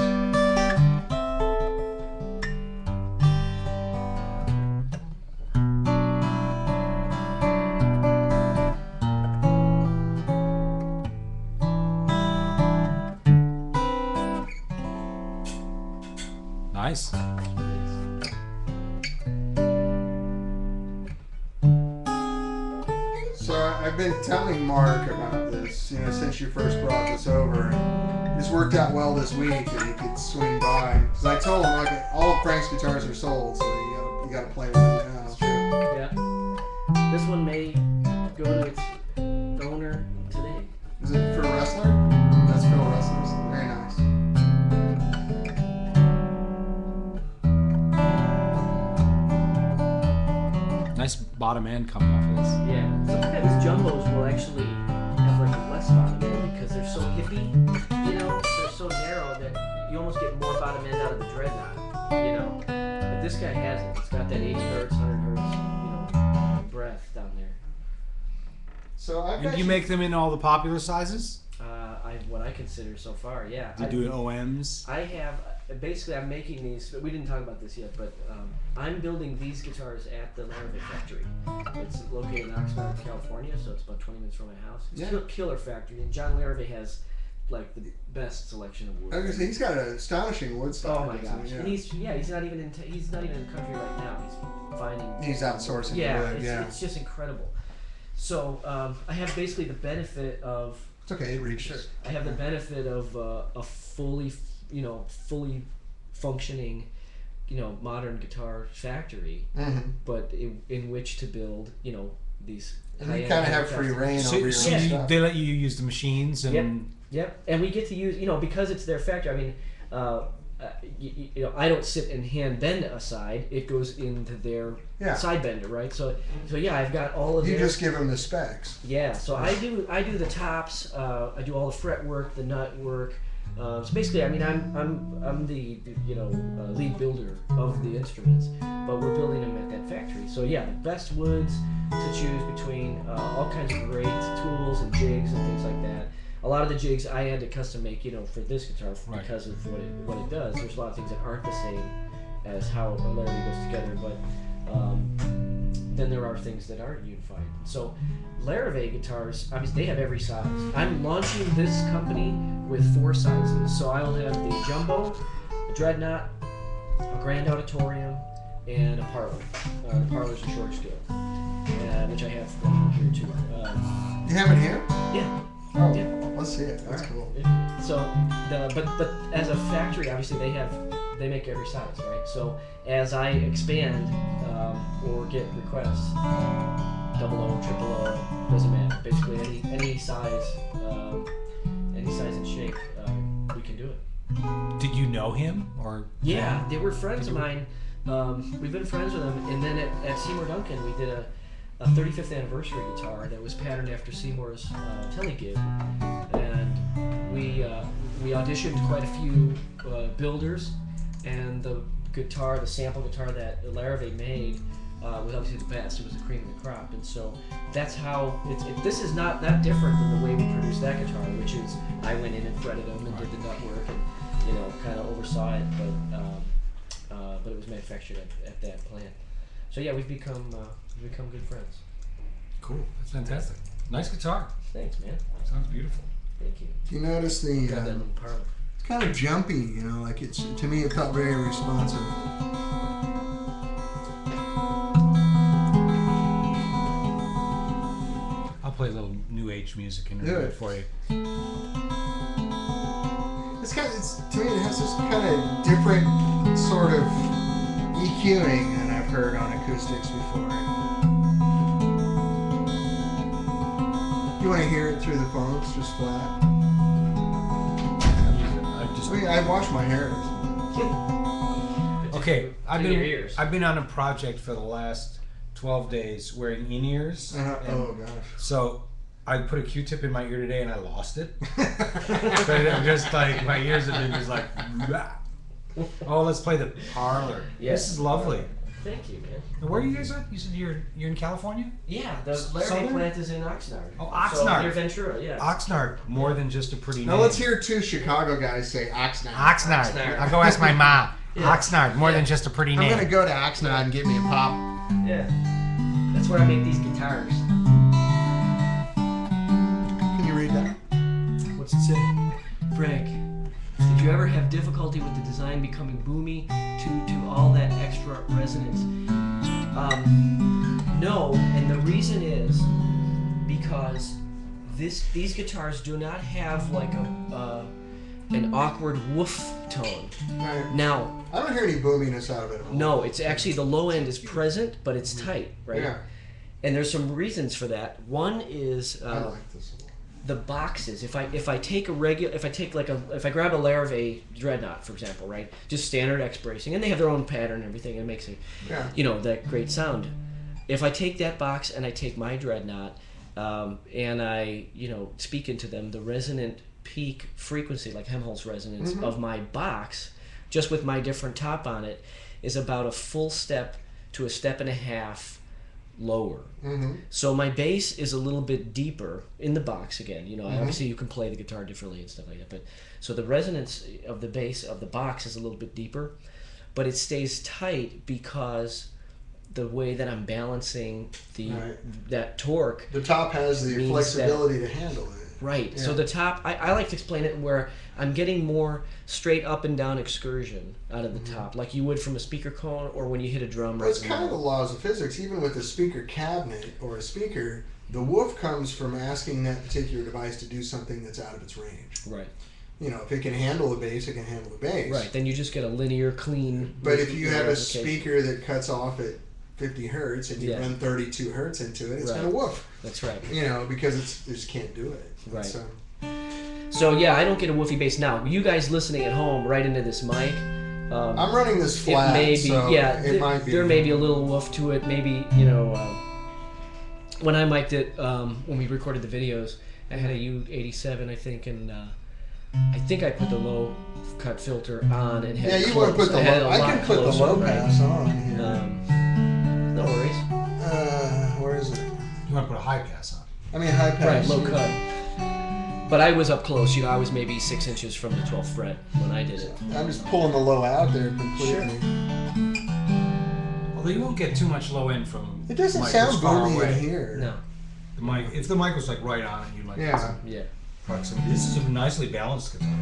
Nice. So I've been telling Mark about this, since you first brought this over. This worked out well this week that he could swing by. Because I told him, like, all of Frank's guitars are sold, so you gotta play with it now. That's true. Yeah. This one may go to its owner today. Is it for Wrestler? That's Phil Wrestlers. Very nice. Nice bottom end coming off of this. Yeah. Sometimes jumbos will actually have like a less bottom end because they're so hippie, they're so narrow that you almost get more bottom end out of the dreadnought, But this guy hasn't. It's got that 80 hertz, 100 hertz, breath down there. So I've And you make them in all the popular sizes? What I consider so far, yeah. Do you do OMs? I have, basically I'm making these, but we didn't talk about this yet, but I'm building these guitars at the Larrivee factory. It's located in Oxnard, California, so it's about 20 minutes from my house. It's a killer factory, and John Larrivee has like the best selection of wood. I was gonna say, he's got an astonishing wood stock. Oh my gosh! Yeah. And he's not even in the country right now. He's finding. He's outsourcing. Yeah, wood. It's just incredible. So I have basically the benefit of. It's okay. It reaches. Sure. I have the benefit of a fully functioning, modern guitar factory, but in which to build, these. And you kind of have free reign over your So stuff. they let you use the machines and. Yep, and we get to use, because it's their factory. I mean, I don't sit and hand bend a side; it goes into their side bender, right? So yeah, I've got all of. You just give them the specs. Yeah, so I do the tops. I do all the fret work, the nut work. So basically, I mean, I'm the lead builder of the instruments, but we're building them at that factory. So yeah, the best woods to choose between, all kinds of great tools and jigs and things like that. A lot of the jigs I had to custom make, for this guitar because of what it does. There's a lot of things that aren't the same as how a Larrivee goes together, but then there are things that aren't unified. So Larrivee guitars, obviously they have every size. I'm launching this company with 4 sizes. So I'll have the jumbo, a dreadnought, a grand auditorium, and a parlor. The parlor's a short scale, which I have here too. You have it here? Yeah. Oh, yeah. Let's see it. That's cool. Yeah. So, but as a factory, obviously they make every size, right? So as I expand or get requests, 00, 000, doesn't matter. Basically any size and shape, we can do it. Did you know him or? Yeah, they were friends of mine. We've been friends with them, and then at Seymour Duncan we did a 35th anniversary guitar that was patterned after Seymour's telegig, and we auditioned quite a few builders, and the sample guitar that Larrivee made was obviously the best. It was the cream of the crop, and so that's how this is not that different than the way we produced that guitar, which is I went in and fretted them and did the nut work and kind of oversaw it, but it was manufactured at that plant. So yeah, we've become good friends. Cool. That's fantastic. Nice guitar. Thanks, man. Sounds beautiful. Thank you. Do you notice the? Got that little parlor. It's kind of jumpy, like to me it felt very responsive. I'll play a little new age music interlude for you. To me it has this kind of different sort of EQing than I've heard on acoustics before. You want to hear it through the phones, just flat? I wash my hair. Okay, your ears. I've been on a project for the last 12 days wearing in-ears. Oh gosh. So I put a Q-tip in my ear today and I lost it. So I'm just like, my ears have been just like, "Rah." Oh, let's play the parlor. Yes. This is lovely. Thank you, man. And where are you guys at? You said you're in California? Yeah, the Larrivee Southern? plant is in Oxnard. Oh, Oxnard. So near Ventura, yeah. Oxnard, more than just a pretty Now name. let's hear 2 Chicago guys say Oxnard. Oxnard. Oxnard. I'll go ask my mom. Yeah. Oxnard, more than just a pretty I'm name. gonna go to Oxnard and get me a pop. Yeah. That's where I make these guitars. Can you read that? What's it say? Frank, did you ever have difficulty with the design becoming boomy to all that extra resonance? No, and the reason is because these guitars do not have like an awkward woof tone. Right. Now, I don't hear any boominess out of it at all. no, it's actually the low end is present, but it's tight, right? Yeah. And there's some reasons for that. One is I like this a lot. the boxes. If I take if I grab a Larrivee Dreadnought, for example, right, just standard X bracing, and they have their own pattern and everything, and it makes that great sound. If I take that box and I take my Dreadnought, and I speak into them, the resonant peak frequency, like Helmholtz resonance of my box, just with my different top on it, is about a full step to a step and a half lower. So my bass is a little bit deeper in the box again. Obviously you can play the guitar differently and stuff like that, but so the resonance of the bass of the box is a little bit deeper, but it stays tight because the way that I'm balancing that torque. The top has the flexibility to handle it. Right. Yeah. So the top, I like to explain it where I'm getting more straight up and down excursion out of the top, like you would from a speaker cone or when you hit a drum. But it's kind of the laws of physics. Even with a speaker cabinet or a speaker, the woof comes from asking that particular device to do something that's out of its range. Right. If it can handle the bass, it can handle the bass. Right. Then you just get a linear, clean. But if you have a speaker that cuts off at 50 hertz and you run 32 hertz into it, it's going to woof. That's right. Because it just can't do it. Right. So yeah, I don't get a woofy bass. Now, you guys listening at home, right into this mic. I'm running this flat, it might be. There may be a little woof to it. Maybe, when I mic'd it, when we recorded the videos, I had a U87, I think, and I think I put the low cut filter on and had it you close. want to put the low. I can put the low pass on here. No worries. Where is it? You want to put a high pass on? I mean, high pass. Right, low cut. But I was up close. I was maybe 6 inches from the 12th fret when I did it. I'm just pulling the low out there completely. Although you won't get too much low end from. It doesn't mic sound far boomy away. in here. No. The mic, if the mic was like right on it, you might get some proximity. This is a nicely balanced guitar.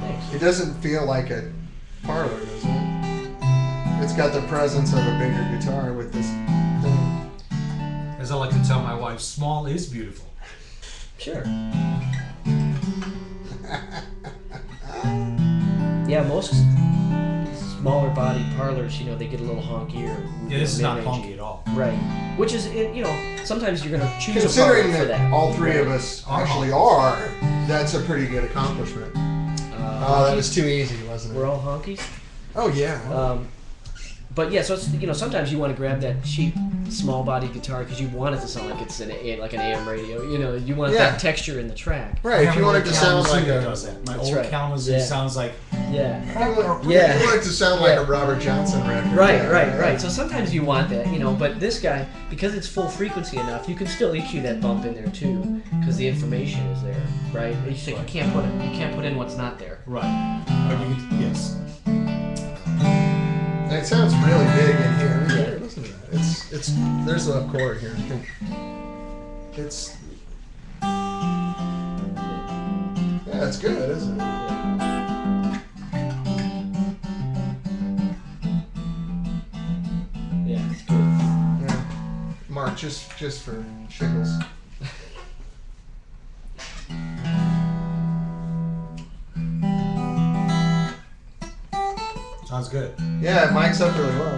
Thanks. It doesn't feel like a parlor, does it? It's got the presence of a bigger guitar with this thing. As I like to tell my wife, small is beautiful. Sure. Yeah, most smaller body parlors, they get a little honky or Yeah, this is not mid-rangey. honky at all. Right. Which is, sometimes you're going to choose Considering a parlor for that that. all three of us actually are, that's a pretty good accomplishment. That was too easy, wasn't it? We're all honkies. Oh, yeah. But yeah, so it's, sometimes you want to grab that cheap small body guitar because you want it to sound like it's like an AM radio. You want that texture in the track. Right, if you want it to sound like does that. My old Kalamazoo sounds like You want it to sound like a Robert Johnson record. Right. So sometimes you want that, but this guy, because it's full frequency enough, you can still EQ that bump in there too, because the information is there, right? You can't put in what's not there. Right. Yes. It sounds really big in here. Here, listen to that. It's there's a chord here. It's it's good, isn't it? Yeah, it's good. Yeah. Mark, just for shiggles. Sounds good. Yeah, it mics up really well.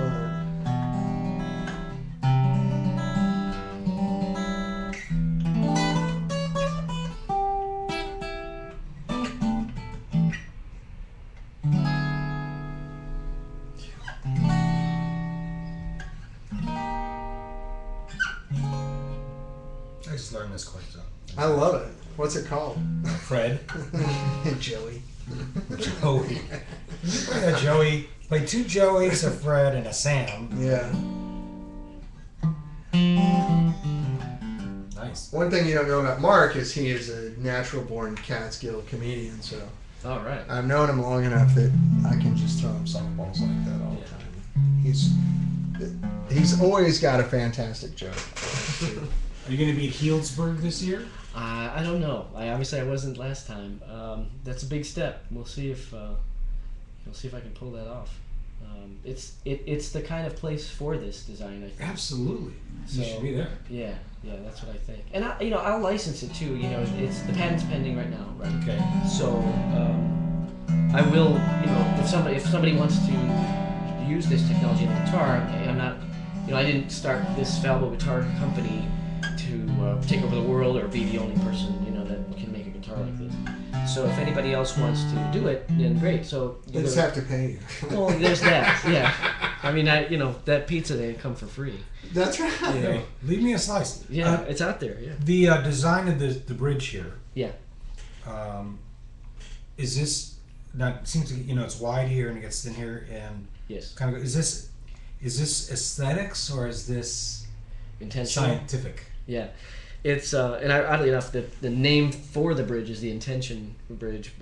Doesn't I just learned this quite so. I love it. What's it called? Fred. Joey. Joey. Joey. Played 2 Joeys, a Fred, and a Sam. Yeah. Nice. One thing you don't know about Mark is he is a natural-born Catskill comedian, so All right. I've known him long enough that I can just throw him softballs like that all the time. He's always got a fantastic joke. Are you going to be at Healdsburg this year? I don't know. I wasn't last time. That's a big step. We'll see if I'll see if I can pull that off. It's the kind of place for this design, I think. Absolutely. So, You should be there. Yeah, that's what I think. And I'll license it too. It's the patent's pending right now, right? Okay. So I will, if somebody wants to use this technology in the guitar, I'm not, I didn't start this Falbo guitar company to take over the world or be the only person, that can make a guitar like this. So if anybody else wants to do it, then great. So They just have to pay you. well, there's that. Yeah. I mean, that pizza they come for free. That's right. Yeah. Leave me a slice. Yeah, it's out there. Yeah. The design of the bridge here. Yeah. Is this not? Seems to it's wide here and it gets thin here and Yes. kind of. Is this aesthetics or is this Intentional. scientific? Yeah. It's and oddly enough, the name for the bridge is the Intention Bridge.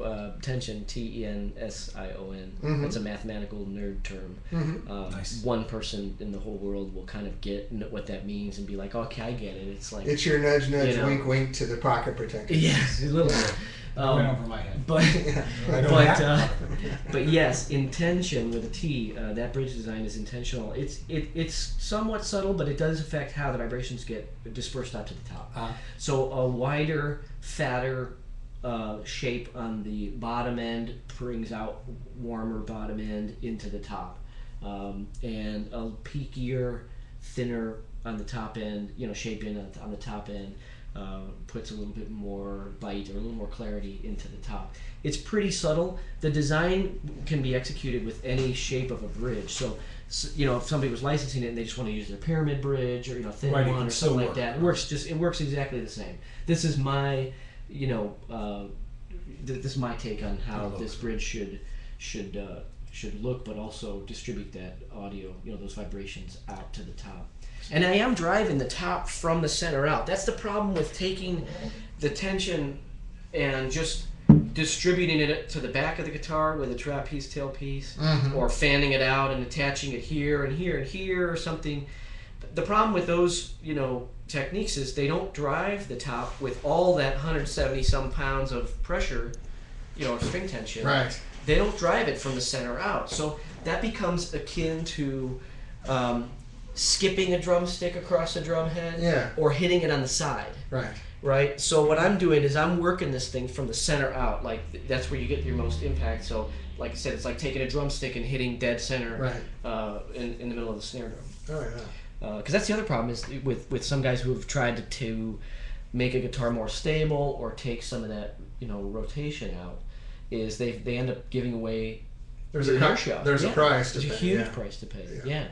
Tension, Tension. Mm-hmm. It's a mathematical nerd term. Mm-hmm. Nice. One person in the whole world will kind of get what that means and be like, okay, I get it. It's like It's your nudge, wink, wink to the pocket protector. yes, a little bit. Went over my head. But I don't have but yes, intention with a T. That bridge design is intentional. It's somewhat subtle, but it does affect how the vibrations get dispersed out to the top. So a wider, fatter shape on the bottom end brings out warmer bottom end into the top, and a peakier, thinner on the top end. Shape in on the top end. Puts a little bit more bite or a little more clarity into the top. It's pretty subtle. The design can be executed with any shape of a bridge. So if somebody was licensing it and they just want to use their pyramid bridge or thin Right, it one can or still something like work. that, it works exactly the same. This is my this is my take on how this bridge should look, but also distribute that audio, those vibrations out to the top. And I am driving the top from the center out. That's the problem with taking the tension and just distributing it to the back of the guitar with a trapeze tailpiece, or fanning it out and attaching it here and here and here or something. The problem with those, techniques is they don't drive the top with all that 170 some pounds of pressure, string tension. Right. They don't drive it from the center out. So that becomes akin to skipping a drumstick across a drum head, Yeah. or hitting it on the side, Right. right? So what I'm doing is I'm working this thing from the center out, like that's where you get your most impact. So like I said, it's like taking a drumstick and hitting dead center, Right. in the middle of the snare drum. Oh yeah. Because that's the other problem is with some guys who have tried to make a guitar more stable or take some of that rotation out, is they end up giving away There's the a inertia. there's a price to There's pay. a huge yeah. price to pay. Yeah. Yeah.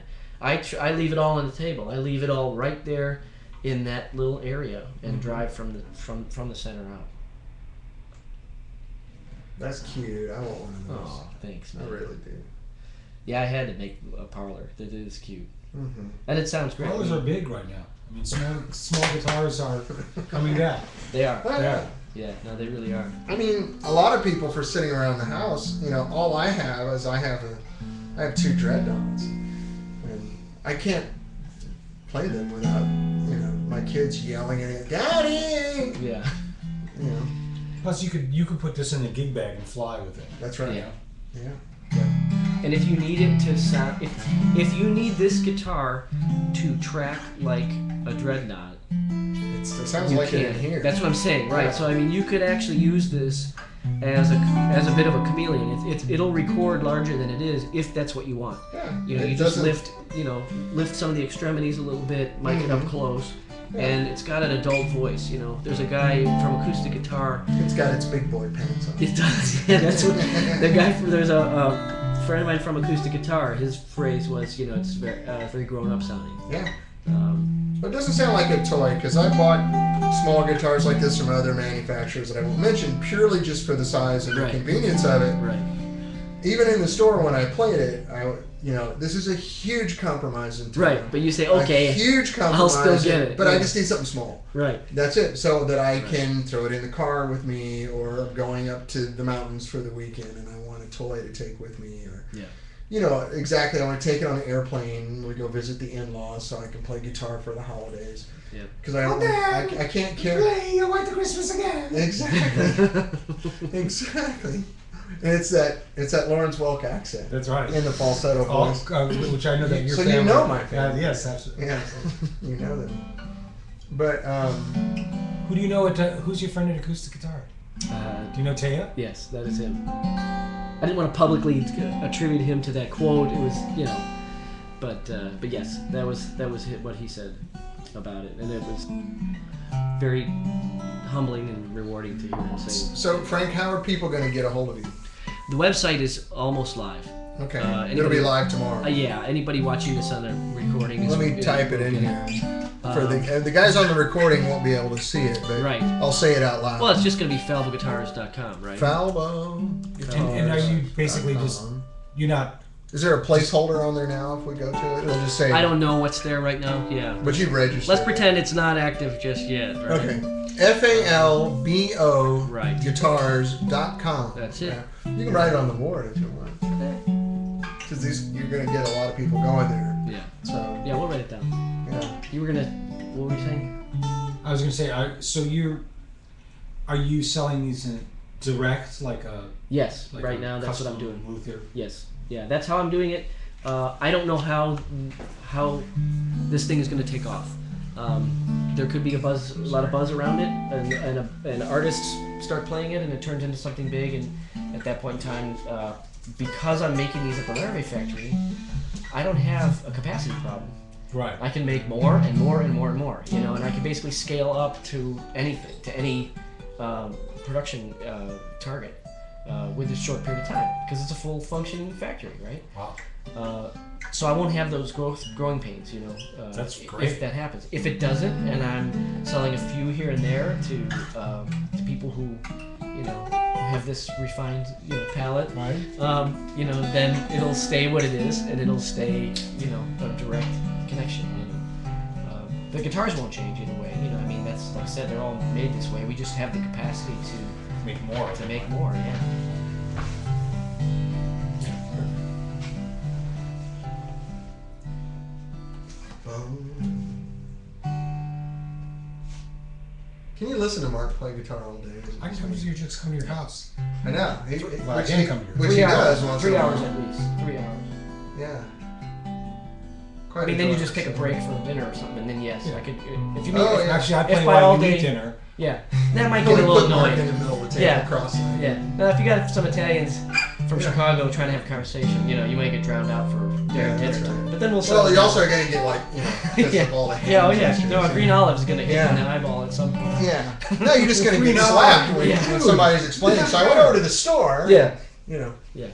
I leave it all on the table. I leave it all right there in that little area and drive from the center out. That's cute. I want one of those. Oh, thanks, I man. really do. Yeah, I had to make a parlor. It is cute, Mm-hmm. and it sounds great. Colors are big right now. I mean, small guitars are coming down. They are. Oh, yeah. Yeah, no, they really are. I mean, a lot of people for sitting around the house, all I have is I have 2 dreadnoughts, and I can't play them without my kids yelling at it, "Daddy!" Yeah. Plus, you could put this in a gig bag and fly with it. That's right. Yeah. Yeah. And if you need it to sound, if you need this guitar to track like a dreadnought, It sounds you like can. it in here. That's what I'm saying, right? Yeah. So I mean, you could actually use this as a bit of a chameleon. It'll record larger than it is if that's what you want. Yeah. You It just doesn't- lift some of the extremities a little bit, mic it up close, and it's got an adult voice. There's a guy from acoustic guitar. It's got its big boy pants on. It does. Yeah, that's what the guy from. There's a friend of mine from acoustic guitar. His phrase was, it's very grown up sounding. Yeah. Um, It doesn't sound like a toy, because I bought small guitars like this from other manufacturers that I won't mention, purely just for the size and the Right. convenience of it. right. Even in the store when I played it, this is a huge compromise in time. Right. But you say, okay, A huge compromise. I'll still get it, But I yeah. just need something small. right. That's it. So that I can throw it in the car with me, or I'm going up to the mountains for the weekend and I want a toy to take with me, or Yeah. exactly. I want to take it on the airplane. We go visit the in-laws so I can play guitar for the holidays. Yeah. Because I can't carry. Play "You White Christmas" again. Exactly. Exactly. It's that Lawrence Welk accent. That's right. In the falsetto voice. Which I know that your So family. you know my family. Yes, absolutely. Yeah, you know them. But Who do you know who's your friend at acoustic guitar? Do you know Taya? Yes, that is him. I didn't want to publicly attribute him to that quote. It was, but yes, that was what he said about it, and it was very humbling and rewarding to hear him say. so Frank, how are people going to get a hold of you? The website is almost live. Okay, it'll be live tomorrow. Yeah, anybody watching this on a recording. Let me type it in here. For the guys on the recording won't be able to see it, but Right. I'll say it out loud. Well, it's just going to be falboguitars.com, right? Falbo Guitars. And are you basically just you're not? Is there a placeholder on there now? If we go to it, it'll just say. I don't know what's there right now. Yeah. But you've registered. Let's pretend it's not active just yet. Right? Okay. FALBO Right. Guitars.com. That's it. Yeah. You can write it on the board if you want. Because you're going to get a lot of people going there. Yeah. So. Yeah, we'll write it down. Yeah. You were gonna. What were you saying? I was gonna say, are you selling these in direct, like a? Yes. Like right a now, that's what I'm custom doing. luthier? Yes. Yeah, that's how I'm doing it. I don't know how this thing is going to take off. There could be a lot of buzz around it, and artists start playing it, and it turns into something big. And at that point in time, because I'm making these at the Larrabee factory, I don't have a capacity problem. Right. I can make more and more and more and more, and I can basically scale up to anything, to any production target with a short period of time, because it's a full functioning factory, right? Wow. So I won't have those growing pains, That's great. if that happens. If it doesn't, and I'm selling a few here and there to people who, have this refined, palate, Right. then it'll stay what it is, and it'll stay, a direct connection. The guitars won't change in a way. That's like I said, they're all made this way. We just have the capacity to Make more. make more. Yeah. Can you listen to Mark play guitar all day? I can come to your house. I know. Well, I can come here. Which he does once in 3 a hours while. at least. 3 hours. Yeah. I mean, then you just take a break for dinner or something, and then yes, I could. If you mean, Oh, if, yeah. Actually, I If play by all while you day- eat dinner. yeah, that might Can get we a little put Mark in annoying. the middle of the table Yeah. cross-legged? Yeah. Now, if you got some Italians from Chicago trying to have a conversation, you might get drowned out for Yeah, dinner that's time. right. But then we'll. Well, settle you're down. also going to get pissed Yeah. up all the hand Yeah. Oh yeah. gestures. No, a green olive's gonna hit Yeah. you in the eyeball at some point. Yeah. No, you're just going to Green get olive. slapped when, Yeah. when somebody's explaining. So I went over to the store. Yeah. You know. Yeah.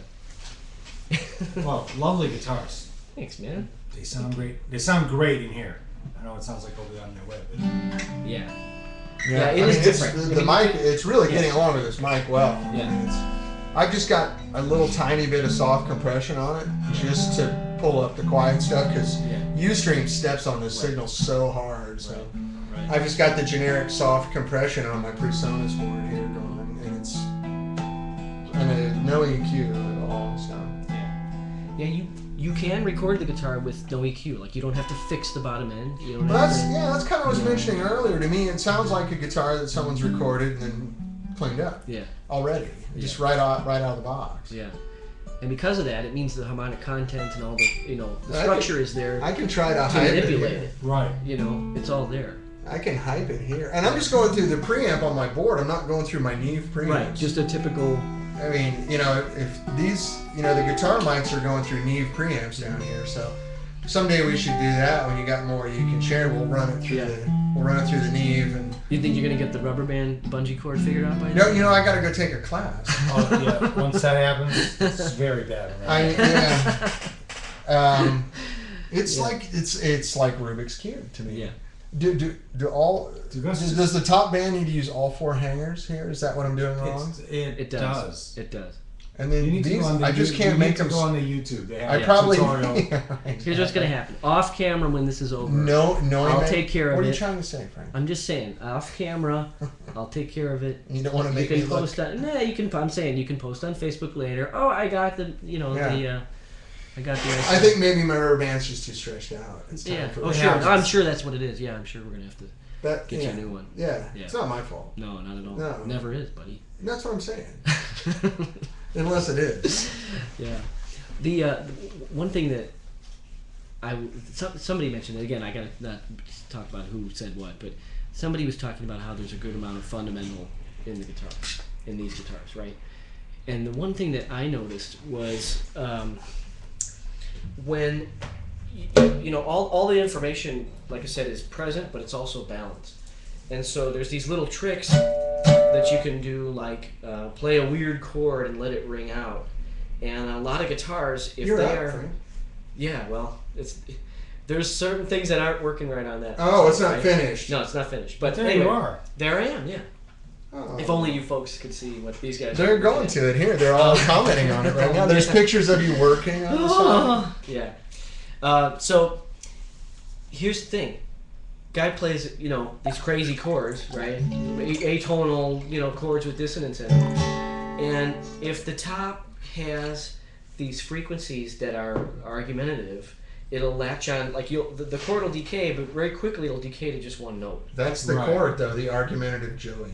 Well, lovely guitars. Thanks, man. They sound great. They sound great in here. I know it sounds like over on their web. But Yeah. Yeah, it is it's- different. The mic, it's really Yeah. getting along with this mic well. Yeah. I mean, I've just got a little tiny bit of soft compression on it just to pull up the quiet stuff because Yeah. Ustream steps on this signal so hard. So Right. I've just got the generic soft compression on my PreSonus board here going, and it's no EQ at all. So Yeah. You can record the guitar with no EQ. Like you don't have to fix the bottom end. You don't well, have that's to. that's kind of what I was mentioning earlier. To me, it sounds like a guitar that someone's recorded and then cleaned up Yeah. already, just right out of the box. Yeah. And because of that, it means the harmonic content and all the the I structure is there I can try to to hype manipulate it. it. right. It's all there. I can hype it here, and I'm just going through the preamp on my board. I'm not going through my Neve preamps. Just a typical. I mean, if these, the guitar mics are going through Neve preamps down here, so someday we should do that. When you got more you can share, we'll run it through the Neve. And You think you're gonna get the rubber band bungee cord figured out by now? no, I got to go take a class. Oh, yeah. Once that happens, it's very bad. Right? It's like it's like Rubik's cube to me. Yeah. Does the top band need to use all 4 hangers here? Is that what I'm doing wrong? It does. It does. And then You need to these, go on the I just you can't need make to them. go on the YouTube. They have I a probably. tutorial. Here's what's gonna happen. Off camera, when this is over. No, I'll take care of What are you it. trying to say, Frank? I'm just saying, off camera, I'll take care of it. You don't want to You make me can look. post on. Nah, you can. I'm saying you can post on Facebook later. Oh, I got the. I got the. I think maybe my rubber band's just too stretched out. It's time Yeah. for Oh, the sure. houses. I'm sure that's what it is. Yeah, I'm sure we're gonna have to That, get you a new one. Yeah. Yeah. It's not my fault. No, not at all. No. Never is, buddy. That's what I'm saying. Unless it is. Yeah. The one thing that somebody mentioned, again, I gotta not talk about who said what, but somebody was talking about how there's a good amount of fundamental in the guitar, in these guitars, right? And the one thing that I noticed was when all the information, like I said, is present, but it's also balanced. And so there's these little tricks that you can do, like play a weird chord and let it ring out. And a lot of guitars, if they are, Frank. yeah, well, there's certain things that aren't working right on that. Oh, it's not right? finished. No, it's not finished. But There anyway, you are. there I am. Yeah. Oh. If only you folks could see what these guys. They're are going to it here. They're all commenting on it right now. There's pictures of you working on the side. Yeah. So here's the thing. Guy plays, these crazy chords, right? Atonal, chords with dissonance in them. And if the top has these frequencies that are argumentative, it'll latch on, like the chord will decay, but very quickly it'll decay to just one note. That's the Right. chord, though, the argumentative Joey.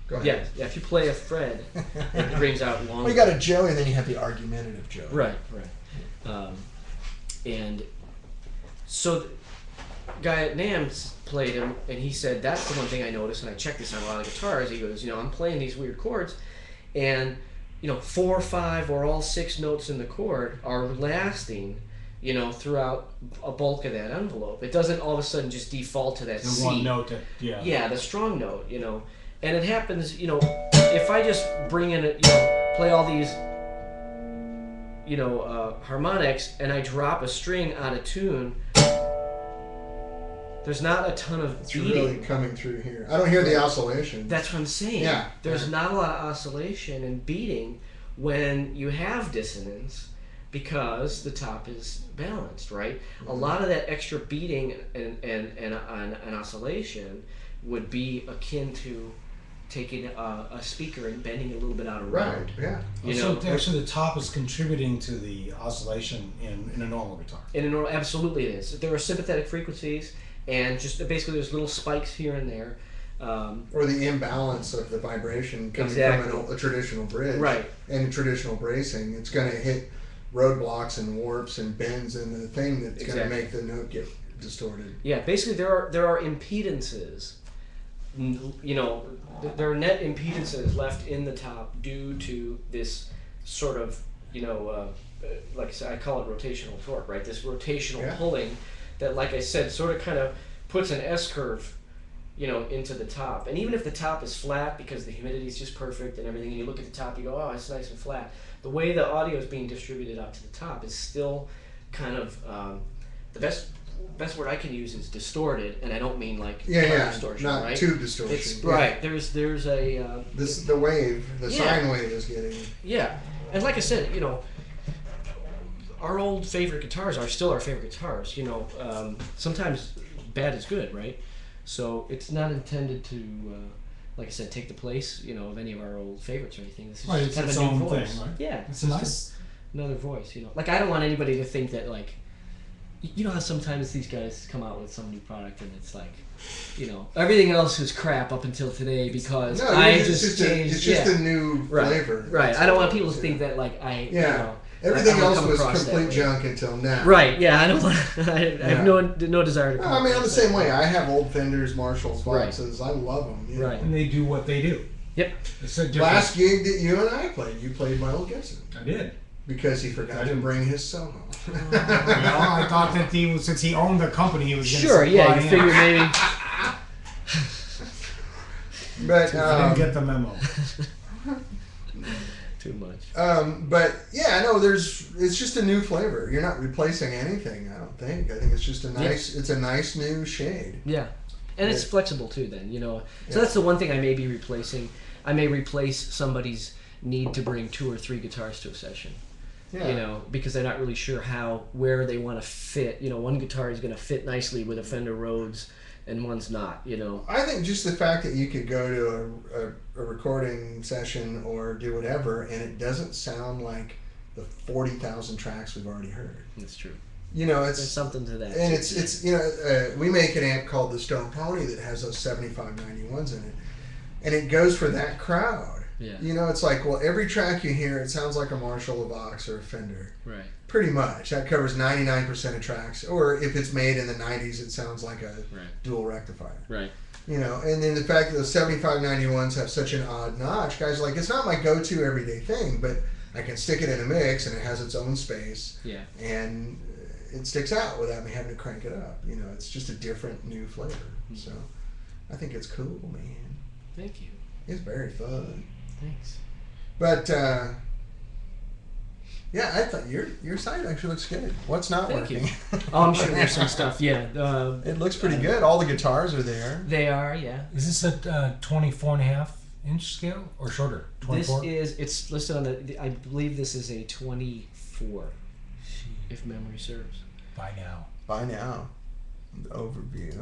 Go ahead. Yeah. If you play a Fred, it brings out longer. Well, you got a Joey, and then you have the argumentative Joey. Right. And so the guy at NAMS played him, and he said, that's the one thing I noticed, and I checked this on a lot of guitars. He goes, I'm playing these weird chords, and 4 or 5 or all 6 notes in the chord are lasting, throughout a bulk of that envelope. It doesn't all of a sudden just default to that The C. one note that, Yeah, the strong note, And it happens, if I just bring in play all these, harmonics, and I drop a string out of tune, there's not a ton of It's beating. really coming through here. I don't hear the oscillation. That's what I'm saying. Yeah. There's not a lot of oscillation and beating when you have dissonance, because the top is balanced, right? A lot of that extra beating and oscillation would be akin to taking a speaker and bending it a little bit out of Right, round. yeah. So actually, the top is contributing to the oscillation in a normal guitar. Absolutely it is. There are sympathetic frequencies, and just basically there's little spikes here and there. Or the imbalance of the vibration coming Exactly. from a traditional bridge. Right. And traditional bracing. It's going to hit roadblocks and warps and bends in the thing that's going to Exactly. make the note get distorted. Yeah, basically there are impedances. There are net impedances left in the top due to this sort of, like I said, I call it rotational torque, right? This rotational pulling that, like I said, sort of kind of puts an S-curve, into the top. And even if the top is flat because the humidity is just perfect and everything, and you look at the top, you go, oh, it's nice and flat. The way the audio is being distributed out to the top is still kind of, the best word I can use is distorted, and I don't mean like distortion, not right? tube distortion. It's right. There's a the wave, the sine wave is getting. Yeah, and like I said, our old favorite guitars are still our favorite guitars. Sometimes bad is good, right? So it's not intended to, like I said, take the place, of any of our old favorites or anything. This is Right, just it's kind its of a new own voice. thing, right? Yeah, It's a nice. another voice. Like I don't want anybody to think that like. How sometimes these guys come out with some new product and it's like, everything else was crap up until today because it's changed. just a new flavor. Right. I don't want people to think that like everything I else come was across that complete way. junk until now. Right. Yeah. I don't want. I have no desire to. Come I mean, I'm across the same that way. I have old Fenders, Marshalls, Right. Voxes. I love them. Right. And they do what they do. Yep. It's a different. Last gig that you and I played, you played my old Gibson I did. because he forgot to bring his Soho. Well, I thought that since he owned the company, he was going to Sure. Yeah. You him. figure maybe. But I didn't get the memo. Too much. but yeah, no, it's just a new flavor. You're not replacing anything, I don't think. I think it's just it's a nice new shade. Yeah. And it's flexible too. Then So that's the one thing I may be replacing. I may replace somebody's need to bring 2 or 3 guitars to a session. Yeah. Because they're not really sure where they want to fit. One guitar is going to fit nicely with a Fender Rhodes, and one's not. I think just the fact that you could go to a recording session or do whatever, and it doesn't sound like the 40,000 tracks we've already heard. That's true. It's There's something to that. and it's we make an amp called the Stone Pony that has those 7591s in it, and it goes for that crowd. Yeah. You know, it's like, well, every track you hear, it sounds like a Marshall, a Vox, or a Fender. Right. Pretty much. That covers 99% of tracks. Or if it's made in the 90s, it sounds like a dual rectifier. Right. You know, and then the fact that the 7591s have such an odd notch, guys are like, it's not my go-to everyday thing, but I can stick it in a mix and it has its own space. Yeah. And it sticks out without me having to crank it up. You know, it's just a different new flavor. So I think it's cool, man. Thank you. It's very fun. Thanks. But yeah, I thought your site actually looks good. What's not Thank working? you. Oh, I'm sure there's some stuff. Yeah. It looks pretty good. All the guitars are there. They are. Yeah. Is this a 24.5-inch scale or shorter? 24? It's listed on the. I believe this is a 24, if memory serves. By now. By now. The overview.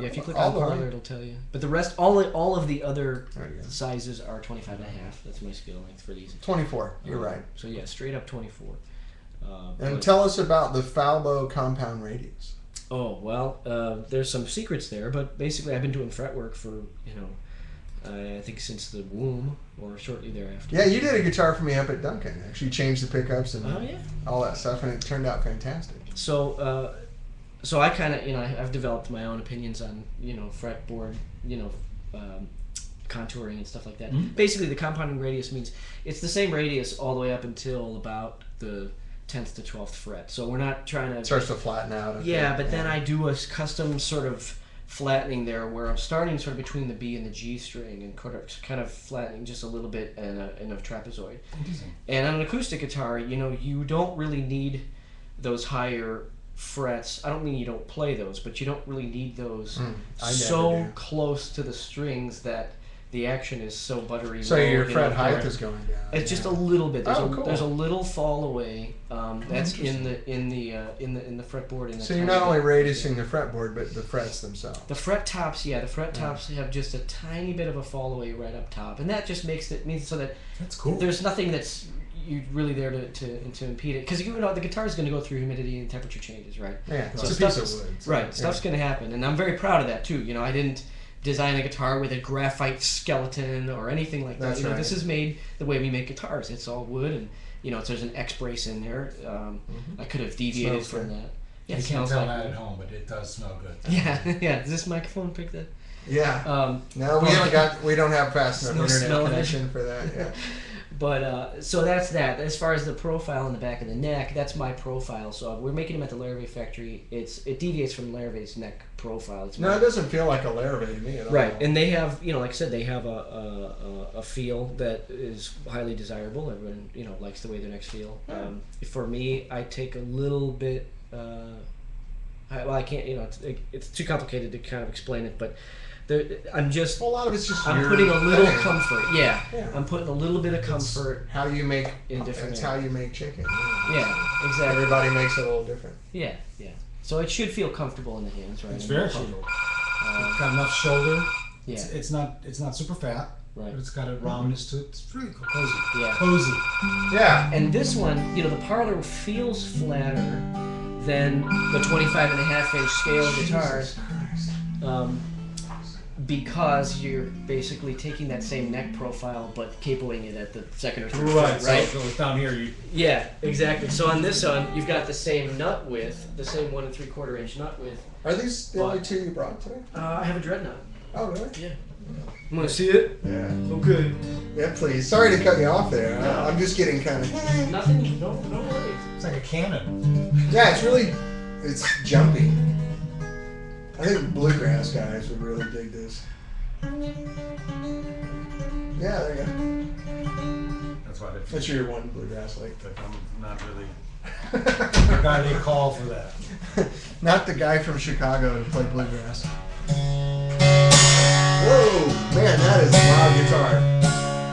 Yeah, if you click all on the parlor, way. it'll tell you. But the rest, all of the other There you go. sizes are 25 and a half. That's my scale length for these. 24. You're right. So yeah, straight up 24. And But- tell us about the Falbo compound radius. Oh well, there's some secrets there, but basically I've been doing fretwork for I think since the womb or shortly thereafter. Yeah, you did a guitar for me up at Duncan. Actually, you changed the pickups and Oh yeah. all that stuff, and it turned out fantastic. So I kind of I've developed my own opinions on fretboard contouring and stuff like that. Mm-hmm. Basically, the compounding radius means it's the same radius all the way up until about the 10th to 12th fret. So we're not trying to. It starts to flatten out. I Yeah, think. but then I do a custom sort of flattening there where I'm starting sort of between the B and the G string and kind of flattening just a little bit in a trapezoid. Interesting. And on an acoustic guitar, you don't really need those higher frets. I don't mean you don't play those, but you don't really need those I so never do. close to the strings that the action is so buttery. So low, your you fret know, height where- is going down. It's just a little bit. There's, Oh, cool. there's a little fall away. That's in the fretboard. So you're not only radiusing the fretboard, but the frets themselves. The fret tops, the fret tops have just a tiny bit of a fall away right up top, and that just means so that That's cool. there's nothing that's you really there to impede it, because the guitar is going to go through humidity and temperature changes, right? Yeah, So it's a piece stuff's- of wood. So, Right, yeah. stuff's going to happen, and I'm very proud of that too. I didn't design a guitar with a graphite skeleton or anything like that. That's right. This is made the way we make guitars. It's all wood, and there's an X brace in there. I could have deviated Smells from good. that. Yeah, You it can't smells tell like that wood. at home, but it does smell good. Yeah. Does this microphone pick that? Yeah. No, we don't have fast enough No smell internet of it. connection for that. Yeah. But so that's that. As far as the profile in the back of the neck, that's my profile. So we're making them at the Larrivee factory. It deviates from Larrivee's neck profile. It's No, more- it doesn't feel like a Larrivee to me at all. Right, and they have, like I said, they have a feel that is highly desirable. Everyone, likes the way their necks feel. For me, I take a little bit. I can't. It's too complicated to kind of explain it, but I'm just. Well, a lot of it's just I'm your putting a little thing. comfort. Yeah, Yeah. I'm putting a little bit of comfort. How you make In different It's how you make chicken. Yeah, exactly. Everybody makes it a little different. Yeah. So it should feel comfortable in the hands, right? It's And very it should- comfortable. It's got enough shoulder. Yeah. It's not super fat. Right. But it's got a roundness to it. It's really cozy. Yeah. Cozy. Yeah. And this one, the parlor feels flatter than the 25.5-inch scale guitars, because you're basically taking that same neck profile but cabling it at the second or third fret, right? So it's down here. Yeah, exactly. So on this one, you've got the same nut width, the same 1 3/4-inch nut width. Are these the only two you brought today? I have a dreadnought. Oh, really? Yeah. You want to see it? Yeah. Okay. Yeah, please. Sorry to cut you off there. I'm just getting kind of. Nothing. No worries. It's like a cannon. Yeah, it's jumpy. I think bluegrass guys would really dig this. Yeah, there you go. That's what it That's your one bluegrass lick. But I'm not really the guy they call for that. Not the guy from Chicago who played bluegrass. Whoa, man, that is a loud guitar.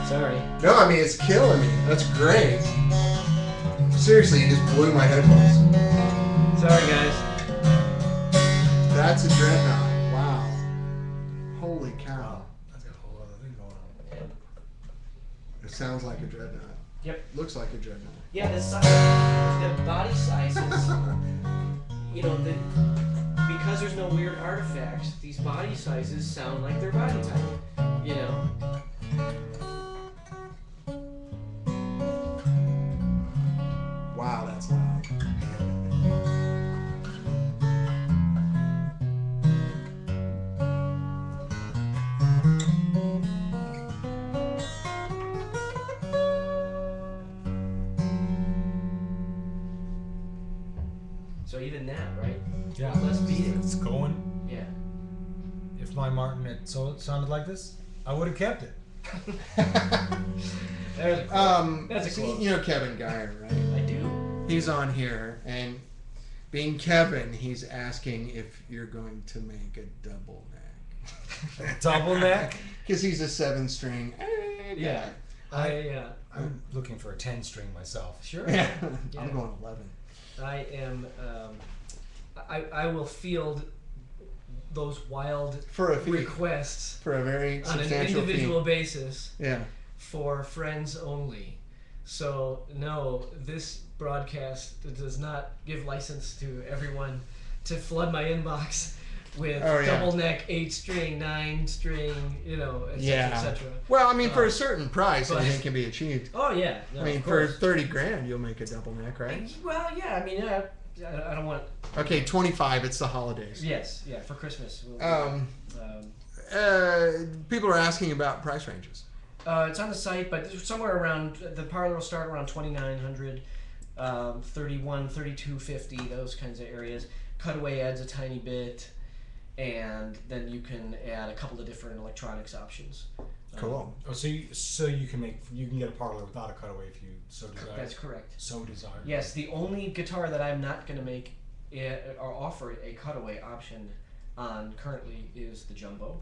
Sorry. No, I mean, it's killing me. That's great. Seriously, you just blew my headphones. Sorry, guys. That's a dreadnought. Wow. Holy cow. That's got a whole other thing going on. It sounds like a dreadnought. Yep. Looks like a dreadnought. Yeah, the body sizes, because there's no weird artifacts, these body sizes sound like their body type, that, right? Yeah. Let's beat it. It's going. Yeah. If my Martin had sounded like this, I would have kept it. There's a That's a so quote. you know Kevin Geyer, right? I do. He's on here, and being Kevin, he's asking if you're going to make a double neck. Double neck. Because he's a 7-string. Yeah. I'm looking for a 10-string myself. Sure. Yeah. Yeah. I'm going 11. I am. I will field those wild For a fee. requests For a very on an substantial individual fee. basis Yeah. for friends only. So no, this broadcast does not give license to everyone to flood my inbox with double neck 8-string, 9-string, etc. etc. Well, I mean, for a certain price, but- anything can be achieved. Oh yeah. No, I mean, of for course. 30 grand, you'll make a double neck, right? Well, yeah. I mean, I don't want. Okay, 25. It's the holidays. Yes, yeah, for Christmas. People are asking about price ranges. It's on the site, but somewhere around the parlor will start around 2,900, 31, 32.50, those kinds of areas. Cutaway adds a tiny bit, and then you can add a couple of different electronics options. Cool. Oh, so you can get a parlor without a cutaway if you so desire. That's correct. So desire. Yes, the only guitar that I'm not going to make or offer a cutaway option on currently is the Jumbo,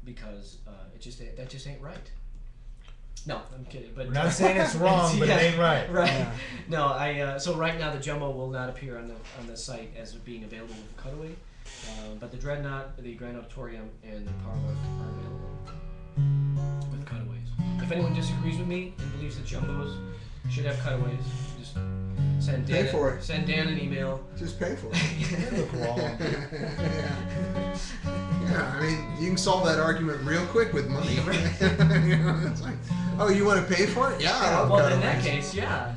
because that just ain't right. No, I'm kidding. But We're not saying it's wrong, but it ain't right. Right. Yeah. No, so right now the Jumbo will not appear on the site as being available with the cutaway, but the Dreadnought, the Grand Auditorium, and the Parlor are available with cutaways. If anyone disagrees with me and believes that Jumbos should have cutaways, just send Dan. Pay for it. Send Dan an email. Just pay for it. They look wrong. Yeah, I mean, you can solve that argument real quick with money. It's like, oh, you want to pay for it? Yeah, I love Well, in cutaways. that case, yeah,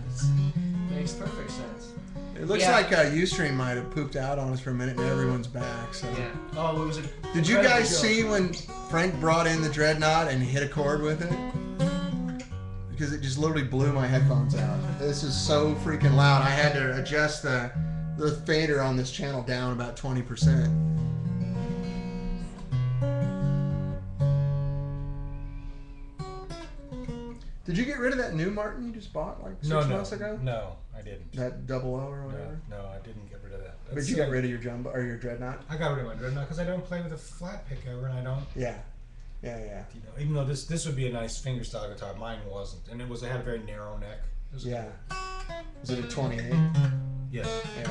makes perfect sense. It looks Yeah. like Ustream might have pooped out on us for a minute, and everyone's back. So. Yeah. Oh, it was a. Did you incredible guys show. see when Frank brought in the Dreadnought and hit a chord with it? Because it just literally blew my headphones out. This is so freaking loud. I had to adjust the fader on this channel down about 20%. Did you get rid of that new Martin you just bought like 6 months ago? No, I didn't. That double O or whatever? No, I didn't get rid of that. But you got rid of your Jumbo or your Dreadnought? I got rid of my Dreadnought because I don't play with a flat pick ever, and I don't. Yeah. Yeah. Even though this would be a nice fingerstyle guitar, mine wasn't, and it had a very narrow neck. It was Yeah. Was it a 28? Yeah. Yeah.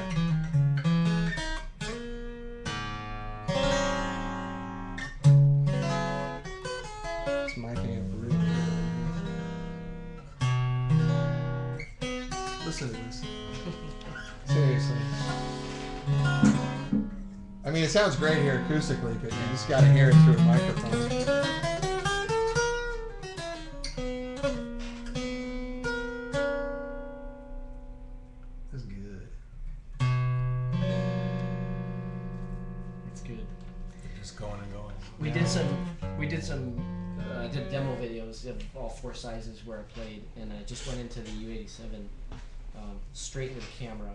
It's miking up really good. Listen to this. Seriously. I mean, it sounds great here acoustically, but you just gotta hear it through a microphone. That's good. It's good. Just going and going. We did some demo videos of all 4 sizes where I played, and I just went into the U87 straight into the camera,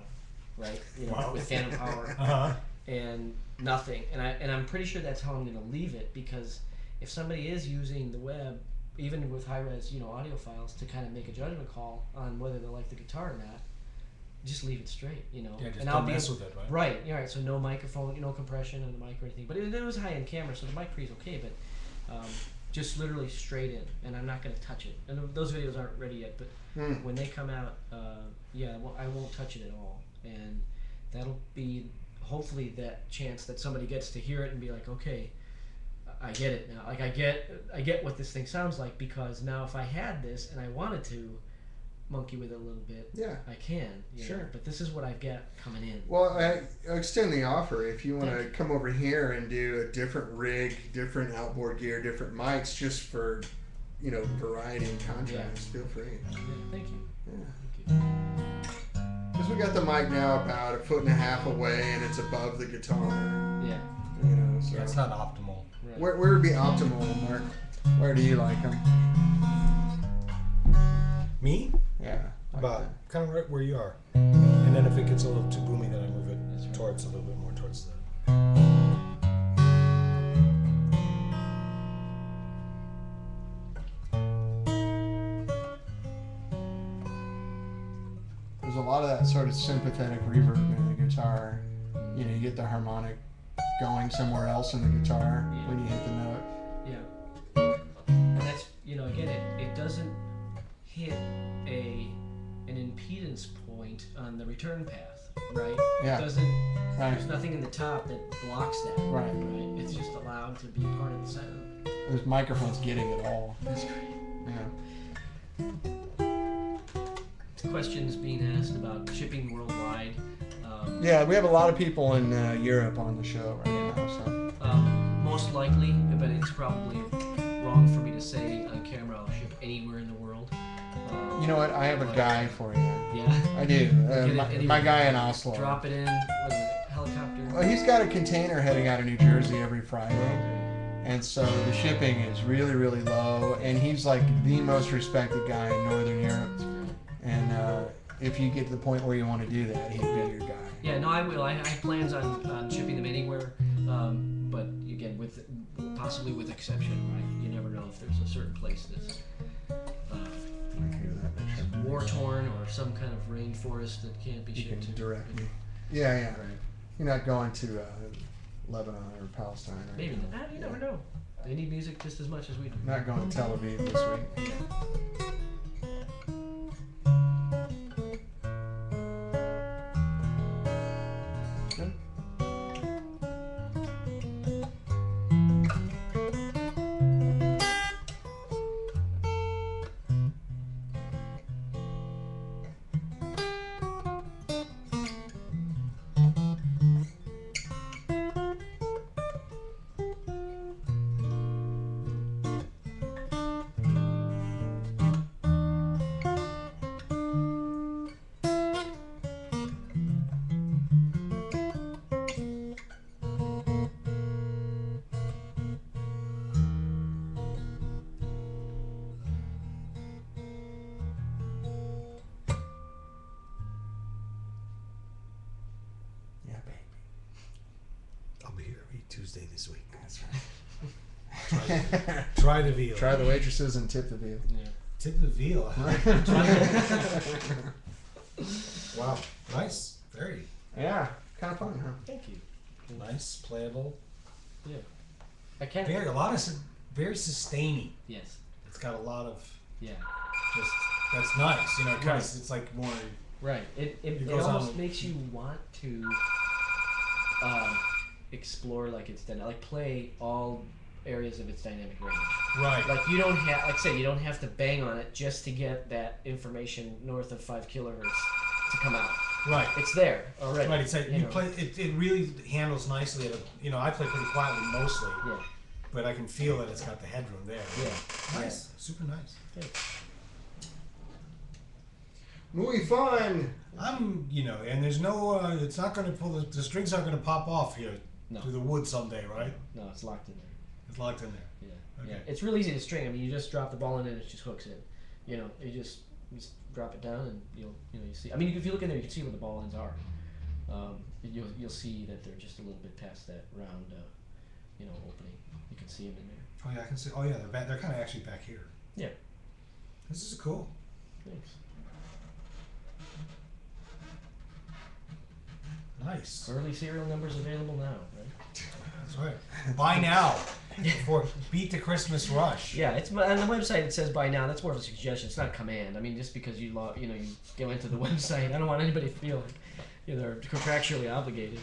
right? Wow. With Phantom Power. And nothing. And I'm pretty sure that's how I'm going to leave it, because if somebody is using the web, even with high-res, audio files, to kind of make a judgment call on whether they like the guitar or not, just leave it straight, Yeah, just and don't mess with it, right? Right. Yeah. Right. So no microphone, no compression of the mic or anything. But it was a high-end camera, so the mic pre is okay. But just literally straight in, and I'm not going to touch it. And those videos aren't ready yet, but when they come out, I won't touch it at all, and that'll be hopefully that chance that somebody gets to hear it and be like, okay, I get it now. Like I get what this thing sounds like, because now if I had this and I wanted to monkey with it a little bit, Yeah. I can. Sure. But this is what I've got coming in. Well, I extend the offer. If you want to come over here and do a different rig, different outboard gear, different mics, just for, variety and contrast, feel free. Yeah, thank you. Yeah. Thank you. Because we got the mic now about 1.5 feet away, and it's above the guitar. Yeah. So Yeah, it's not optimal. Right. where would be optimal, Mark? Where do you like them? Me? Yeah. About kind of right where you are. And then if it gets a little too boomy, then I move it towards a little bit more towards the. There's a lot of that sort of sympathetic reverb in the guitar. You know, you get the harmonic going somewhere else in the guitar when you hit the note. Yeah. And that's, again, it doesn't hit an impedance point on the return path, right? Yeah. It doesn't, Right. there's nothing in the top that blocks that. Right. It's just allowed to be part of the sound. This microphone's getting it all. That's great. Yeah. Questions being asked about shipping worldwide. Yeah, we have a lot of people in Europe on the show right now. So. Most likely, but it's probably wrong for me to say on camera I'll ship anywhere in the world. You know what? I have a guy for you. Yeah. I do. My guy in Oslo. Drop it in with a helicopter. Well, he's got a container heading out of New Jersey every Friday. And so the shipping is really, really low. And he's like the most respected guy in Northern Europe. And if you get to the point where you want to do that, he'd be your guy. Yeah, no, I will. I have plans on shipping them anywhere. But again, possibly with exception, right? You never know if there's a certain place that's war torn or some kind of rainforest that can't be You shipped can to. direct me. Yeah, yeah. Right. You're not going to Lebanon or Palestine. Right? Maybe. You never know. They need music just as much as we do. Not going to Tel Aviv this week. Good. Yeah, baby. I'll be here every Tuesday this week. That's right. Try the veal. Try the waitresses and tip the veal. Yeah. Tip the veal. Wow. Nice. Very Yeah, kind of fun, huh? Thank you. nice, playable. Yeah. I can't. Very sustaining. Yes. It's got a lot of Yeah. just. That's nice. Kind Right. of, it's like more. Right. It goes almost on. makes you want to explore like play all areas of its dynamic range. Right. Like you don't have, like I said, you don't have to bang on it just to get that information north of 5 kilohertz to come out. Right. It's there already. Right. It's like you know. play. It really handles nicely. I play pretty quietly mostly, Yeah. but I can feel that it's got the headroom there. Yeah. Nice. Super nice. Yeah. Muy fun. And there's no. It's not going to pull the strings aren't going to pop off here No. through the wood someday, right? No, it's locked in there. It's locked in there. Yeah. Okay. Yeah. It's real easy to string. I mean, you just drop the ball in and it just hooks in. You know, you just drop it down and you see. I mean, if you look in there, you can see where the ball ends are. You'll see that they're just a little bit past that round, opening. You can see them in there. Oh yeah, I can see. Oh yeah, they're kind of actually back here. Yeah. This is cool. Thanks. Nice. Early serial numbers available now, right? That's right. Buy now. Before beat the Christmas rush. Yeah, it's on the website. It says buy now. That's more of a suggestion. It's not a command. I mean, just because you go into the website, I don't want anybody to feel like they're contractually obligated.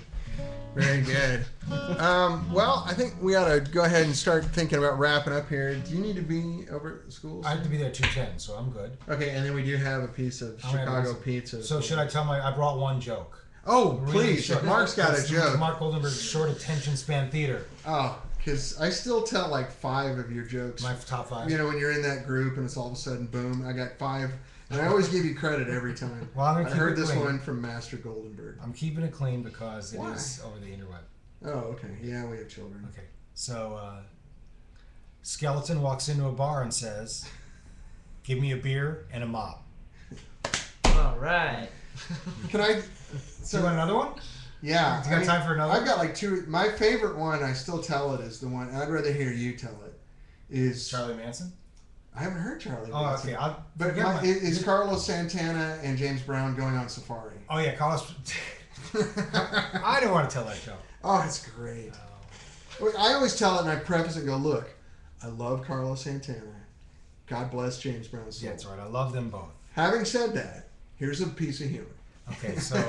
Very good. Well, I think we ought to go ahead and start thinking about wrapping up here. Do you need to be over at the school? I have to be there at 2:10, so I'm good. Okay, and then we do have a piece of Chicago pizza. So should I tell I brought one joke. Oh, Really please. short. Mark's got a That's joke. Mark Goldenberg's short attention span theater. Oh, because I still tell like 5 of your jokes. My top 5. When you're in that group and it's all of a sudden, boom, I got 5. And I always give you credit every time. Well, I'm gonna I keep heard it this clean. one from Master Goldenberg. I'm keeping it clean because it Why? is over the interweb. Oh, okay. Yeah, we have children. Okay. So, Skeleton walks into a bar and says, "Give me a beer and a mop." All right. Can I? Do you want another one? Yeah. You got time for another? I've got like two. My favorite one, I still tell it, is the one. I'd rather hear you tell it. Is Charlie Manson? I haven't heard Charlie. Oh, Manson. okay. But is Carlos Santana and James Brown going on safari? Oh yeah, Carlos. I don't want to tell that joke. Oh, it's great. I always tell it and I preface it and go, look, I love Carlos Santana. God bless James Brown's soul. Yeah, that's right. I love them both. Having said that, here's a piece of humor. Okay, so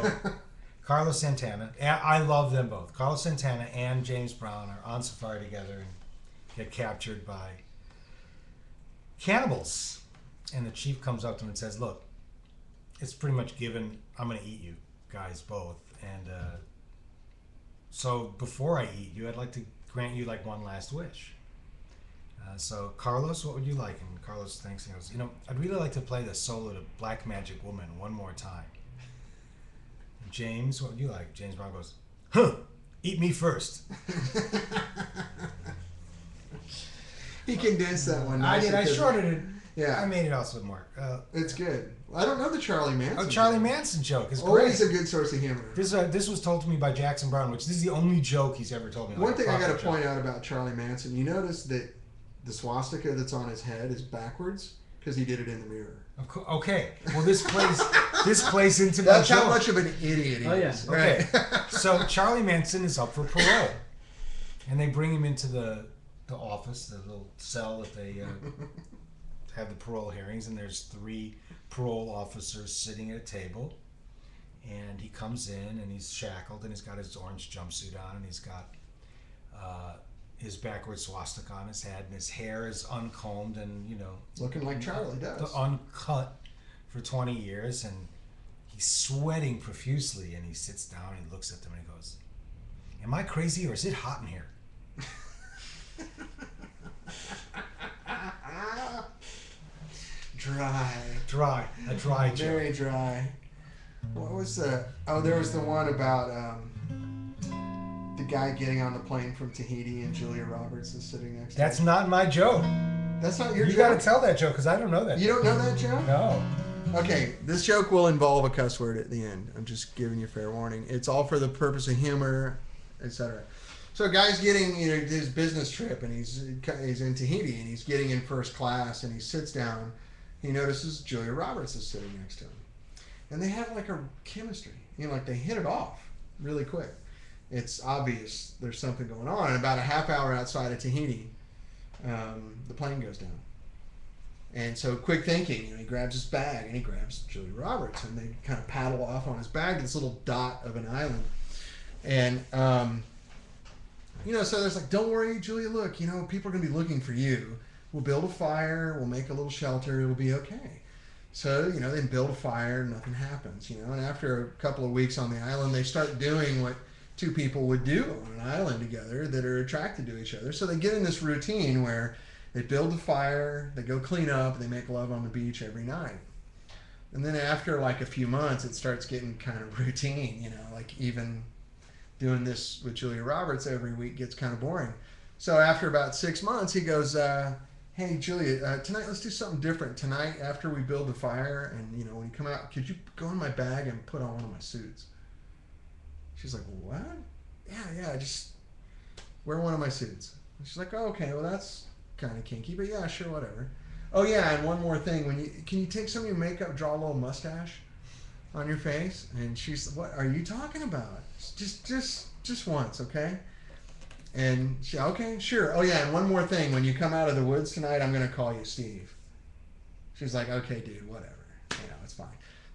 Carlos Santana, I love them both. Carlos Santana and James Brown are on safari together and get captured by cannibals. And the chief comes up to him and says, look, it's pretty much given, I'm going to eat you guys both. And so before I eat you, I'd like to grant you like one last wish. So Carlos, what would you like? And Carlos thinks, he goes, I'd really like to play the solo to Black Magic Woman one more time. And James, what would you like? James Brown goes, eat me first. He condensed that one. I did. I shorted it. Yeah. I made it also more. It's good. I don't know the Charlie Manson. Oh, Charlie Manson joke is great. Always a good source of humor. This was told to me by Jackson Brown, which this is the only joke he's ever told me. One thing I got to point out about Charlie Manson, you notice that the swastika that's on his head is backwards because he did it in the mirror. Okay. Well, this plays into my That's joke. how much of an idiot he is. Okay. So Charlie Manson is up for parole, and they bring him into the office, the little cell that they have the parole hearings, and there's 3 parole officers sitting at a table, and he comes in and he's shackled and he's got his orange jumpsuit on and he's got his backward swastika on his head and his hair is uncombed and looking like Charlie does, uncut for 20 years, and he's sweating profusely, and he sits down and he looks at them and he goes, am I crazy or is it hot in here? A dry joke. Very dry. What was the? Oh, there was the one about the guy getting on the plane from Tahiti and Julia Roberts is sitting next to him. That's not my joke. That's not your You joke? got to tell that joke because I don't know that. You don't know that joke? No. Okay, this joke will involve a cuss word at the end. I'm just giving you fair warning. It's all for the purpose of humor, etc. So a guy's getting his business trip and he's in Tahiti and he's getting in first class and he sits down. He notices Julia Roberts is sitting next to him. And they have like a chemistry. Like they hit it off really quick. It's obvious there's something going on. And about a half hour outside of Tahiti, the plane goes down. And so quick thinking, he grabs his bag and he grabs Julia Roberts and they kind of paddle off on his bag to this little dot of an island. And, so there's like, don't worry, Julia, look, people are going to be looking for you. We'll build a fire, we'll make a little shelter, it'll be okay. So, they build a fire, nothing happens, and after a couple of weeks on the island, they start doing what 2 people would do on an island together that are attracted to each other. So they get in this routine where they build a fire, they go clean up, they make love on the beach every night. And then after like a few months, it starts getting kind of routine, like even doing this with Julia Roberts every week gets kind of boring. So after about 6 months, he goes, hey, Julia, tonight let's do something different. Tonight, after we build the fire and, when you come out, could you go in my bag and put on one of my suits? She's like, what? Yeah, just wear one of my suits. And she's like, oh, okay, well, that's kind of kinky, but yeah, sure, whatever. Oh, yeah, and one more thing. Can you take some of your makeup, draw a little mustache on your face? And she's, what are you talking about? Just once, okay? And she, okay, sure. Oh, yeah, and one more thing. When you come out of the woods tonight, I'm going to call you Steve. She's like, okay, dude, whatever. It's fine.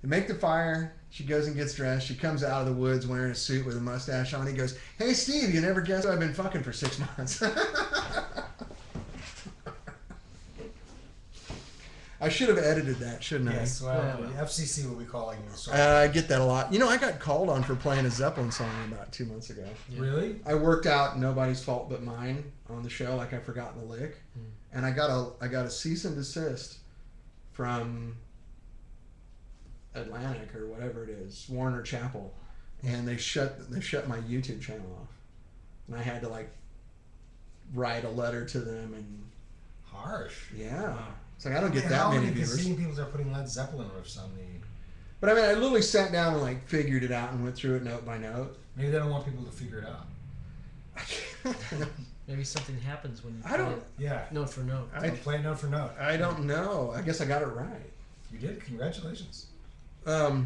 They make the fire. She goes and gets dressed. She comes out of the woods wearing a suit with a mustache on. He goes, hey, Steve, you never guessed I've been fucking for 6 months. I should have edited that, shouldn't I? Yes, well, the FCC will be calling you. So. I get that a lot. I got called on for playing a Zeppelin song about 2 months ago. Yeah. Really? I worked out Nobody's Fault But Mine on the show, like I forgot the lick. And I got a cease and desist from Atlantic or whatever it is, Warner Chappell, and they shut my YouTube channel off. And I had to like write a letter to them and harsh. Yeah. It's like I don't get that many viewers. Seeing people are putting Led Zeppelin riffs on the But I mean, I literally sat down and like figured it out and went through it note by note. Maybe they don't want people to figure it out. Maybe something happens when you I don't. Yeah. note for note. Play it note for note. I don't know. I guess I got it right. You did. Congratulations. Oh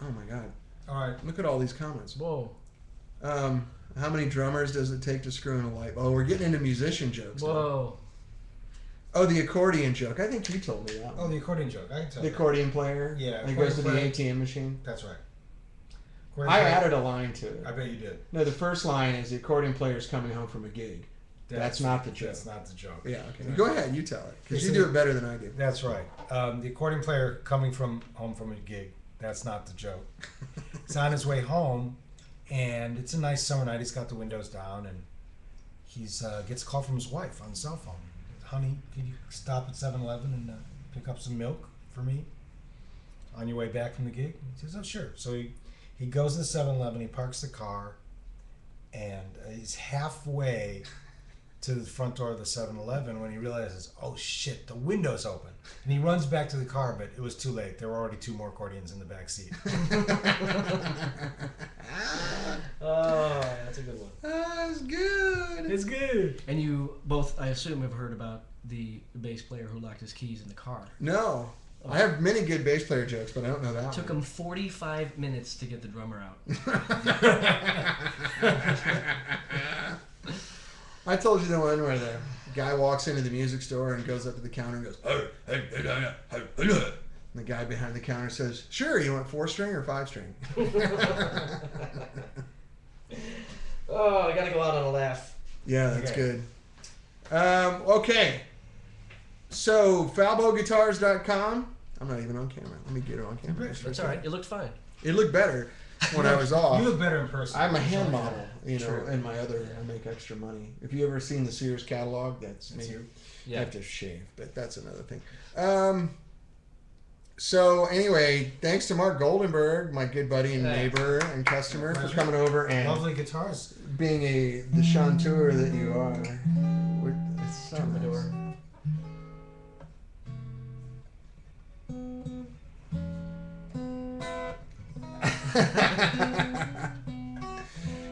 my God! All right. Look at all these comments. Whoa. How many drummers does it take to screw in a light? Oh, we're getting into musician jokes. Now. Whoa. Oh, the accordion joke. I think you told me that. Oh, One. the accordion joke. I can tell The you. accordion player. Yeah, And he goes to the accordion ATM machine. That's right. I added a line to it. I bet you did. No, the first line is the accordion player's coming home from a gig. That's not the joke. That's not the joke. Yeah, okay. Right. Go ahead, you tell it. Because Okay, you so do it better than I do. That's right. The accordion player coming home from a gig. That's not the joke. He's on his way home, and it's a nice summer night. He's got the windows down, and he's gets a call from his wife on the cell phone. Honey, can you stop at 7-Eleven and pick up some milk for me on your way back from the gig? He says, oh, sure. So he goes to the 7-Eleven, he parks the car, and he's halfway to the front door of the 7-Eleven when he realizes, oh shit, the window's open. And he runs back to the car, but it was too late. There were already 2 more accordions in the back seat. Oh, that's a good one. That's good. It's good. And you both, I assume, have heard about the bass player who locked his keys in the car. No. I have many good bass player jokes, but I don't know that It took one. him 45 minutes to get the drummer out. I told you the one where the guy walks into the music store and goes up to the counter and goes, and the guy behind the counter says, sure, you want 4-string or 5-string? Oh, I gotta go out on a laugh. Yeah, that's Okay. good. Okay. So, falboguitars.com. I'm not even on camera. Let me get it on camera. That's all right. You looked fine. It looked better when I was off. You look better in person. I'm a hand model, you know, True. and I make extra money. If you ever seen the Sears catalog, that's me. you. I have to shave, but that's another thing. So anyway, thanks to Mark Goldenberg, my good buddy and neighbor and customer, for Pleasure. coming over and Lovely guitars. being the chanteur that you are. It's so Troubadour. nice.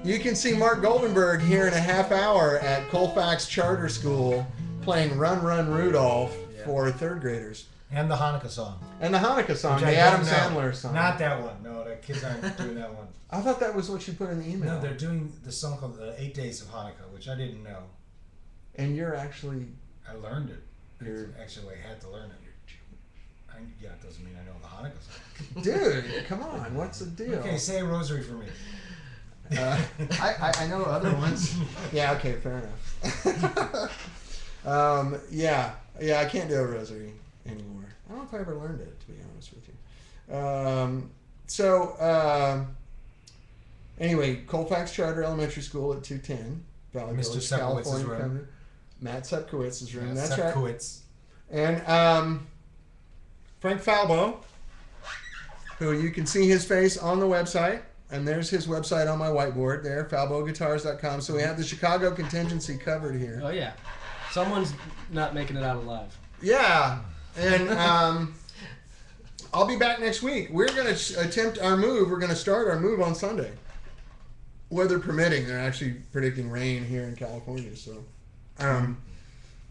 You can see Mark Goldenberg here in a half hour at Colfax Charter School playing Run Run Rudolph for 3rd graders. And the Hanukkah song. And the Hanukkah song, Which the I Adam don't know. Sandler song. Not that one. No, the kids aren't doing that one. I thought that was what you put in the email. No, they're doing the song called 8 Days of Hanukkah, which I didn't know. And you're actually... I learned it. You're- Actually, I had to learn it. Yeah, it doesn't mean I know the Hanukkah song. Dude, come on, what's the deal? Okay, say a rosary for me. I know other ones. Yeah, okay, fair enough. Yeah, I can't do a rosary anymore. I don't know if I ever learned it, to be honest with you. Anyway, Colfax Charter Elementary School at 210, Valley Mr. Village, Sepkowitz's California. room. Coming- Matt Sepkowitz's room. Yeah, That's right. Sepkowitz. And Frank Falbo, who you can see his face on the website. And there's his website on my whiteboard there, falboguitars.com. So we have the Chicago contingency covered here. Oh, yeah. Someone's not making it out alive. Yeah. And I'll be back next week. We're going to attempt our move. We're going to start our move on Sunday. Weather permitting. They're actually predicting rain here in California. So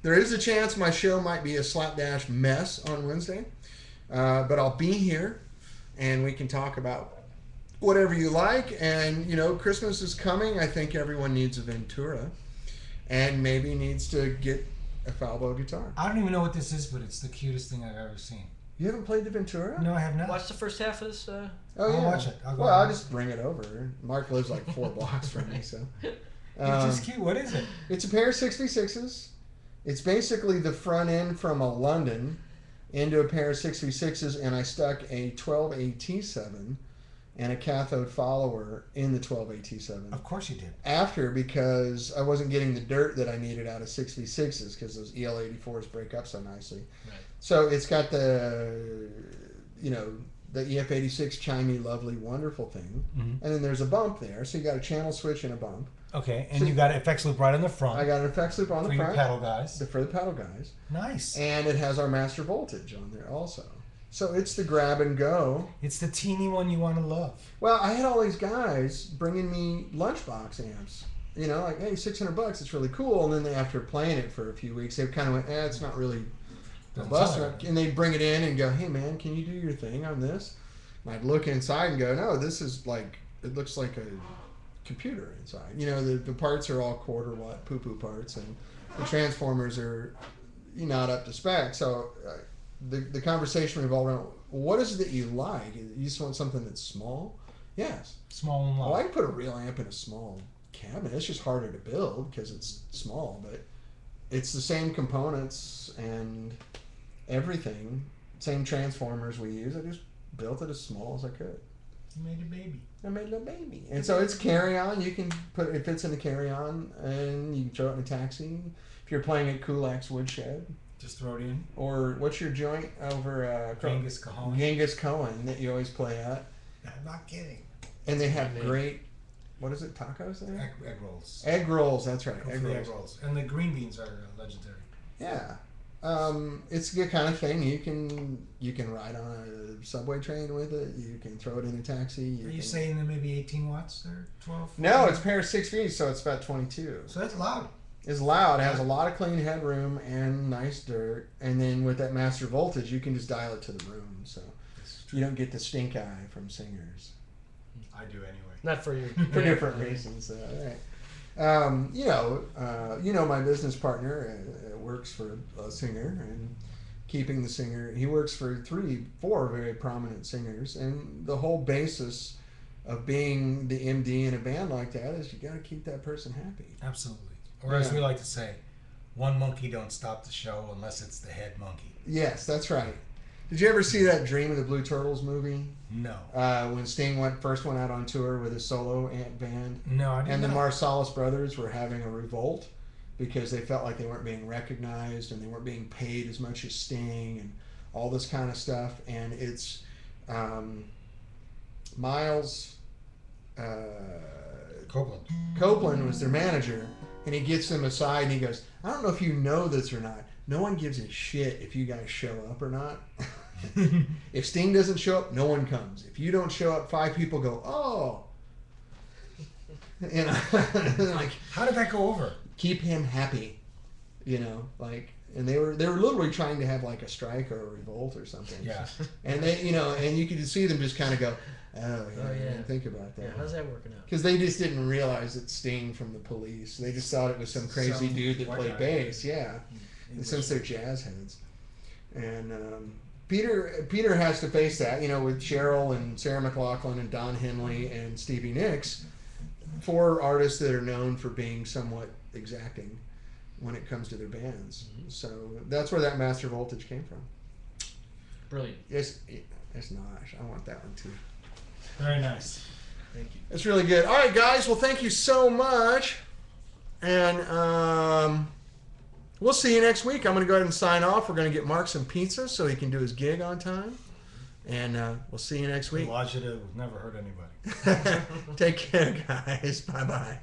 there is a chance my show might be a slapdash mess on Wednesday. But I'll be here and we can talk about whatever you like. And, you know, Christmas is coming. I think everyone needs a Ventura and maybe needs to get a Falbo guitar. I don't even know what this is, but it's the cutest thing I've ever seen. You haven't played the Ventura? No, I have not. Watch the first half of this. Oh, I'll yeah. watch it. I'll go Well, I'll on. just bring it over. Mark lives like 4 blocks from me, so. It's just cute. What is it? It's a pair of 66s. It's basically the front end from a London into a pair of 66s, and I stuck a 12AT7 and a cathode follower in the 12AT7. Of course you did. After, because I wasn't getting the dirt that I needed out of 66s because those EL84s break up so nicely. Right. So it's got the, you know, the EF86 chimey, lovely, wonderful thing. Mm-hmm. And then there's a bump there. So you got a channel switch and a bump. Okay, and So- you got effects loop right on the front. I got an effects loop on for the your front. pedal guys. For the pedal guys. Nice. And it has our master voltage on there also. So it's the grab and go. It's the teeny one you want to love. Well, I had all these guys bringing me lunchbox amps. You know, like, hey, $600, it's really cool. And then after playing it for a few weeks, they kind of went, it's not really robust enough. And they'd bring it in and go, hey, man, can you do your thing on this? And I'd look inside and go, no, this is like, it looks like a computer inside. You know, the parts are all quarter watt poo-poo parts, and the transformers are not up to spec. So the conversation revolved around, what is it that you like? You just want something that's small? Yes. Small and loud. Well, I can put a real amp in a small cabinet. It's just harder to build because it's small, but it's the same components and everything, same transformers we use. I just built it as small as I could. You made a baby. I made a little baby. And so it's carry-on. You can put it fits in the carry-on, and you can throw it in a taxi. If you're playing at Kulak's Woodshed. Just throw it in. Or what's your joint over Genghis Khan. Genghis Cohen that you always play at. I'm not kidding. And they have great, what is it, tacos there? Egg rolls. Egg rolls, that's right. Egg rolls. And the green beans are legendary. Yeah. It's the kind of thing you can ride on a subway train with it. You can throw it in a taxi. Are you saying that maybe 18 watts or 12? No, it's a pair of 6 feet, so it's about 22. So that's loud. It's loud. It has a lot of clean headroom and nice dirt. And then with that master voltage, you can just dial it to the room. So you don't get the stink eye from singers. I do anyway. Not for you. For different reasons. Right. You know, my business partner works for a singer, and keeping the singer. He works for 4 very prominent singers, and the whole basis of being the MD in a band like that is you got to keep that person happy. Absolutely. Or as we like to say, one monkey don't stop the show unless it's the head monkey. Yes, that's right. Did you ever see that Dream of the Blue Turtles movie? No. When Sting first went out on tour with his solo band. No, I didn't. And the Marsalis brothers were having a revolt because they felt like they weren't being recognized and they weren't being paid as much as Sting and all this kind of stuff. And it's Miles Copeland was their manager, and he gets them aside and he goes, I don't know if you know this or not. No one gives a shit if you guys show up or not. If Sting doesn't show up, no one comes. If you don't show up, 5 people go, oh. And like, how did that go over? Keep him happy, and they were literally trying to have like a strike or a revolt or something. Yeah. And they, and you could see them just kind of go, oh yeah, I didn't think about that. Yeah, how's that working out? Because they just didn't realize it's Sting from the Police. They just thought it was some crazy dude that played bass. Yeah. And since they're jazz heads. And Peter has to face that, with Cheryl and Sarah McLachlan and Don Henley and Stevie Nicks, 4 artists that are known for being somewhat exacting when it comes to their bands. So that's where that master voltage came from. Brilliant. Yes, it's Nosh. I want that one too. Very nice. Thank you. That's really good. All right, guys. Well, thank you so much. And we'll see you next week. I'm going to go ahead and sign off. We're going to get Mark some pizza so he can do his gig on time. And we'll see you next week. Elijah would never hurt anybody. Take care, guys. Bye-bye.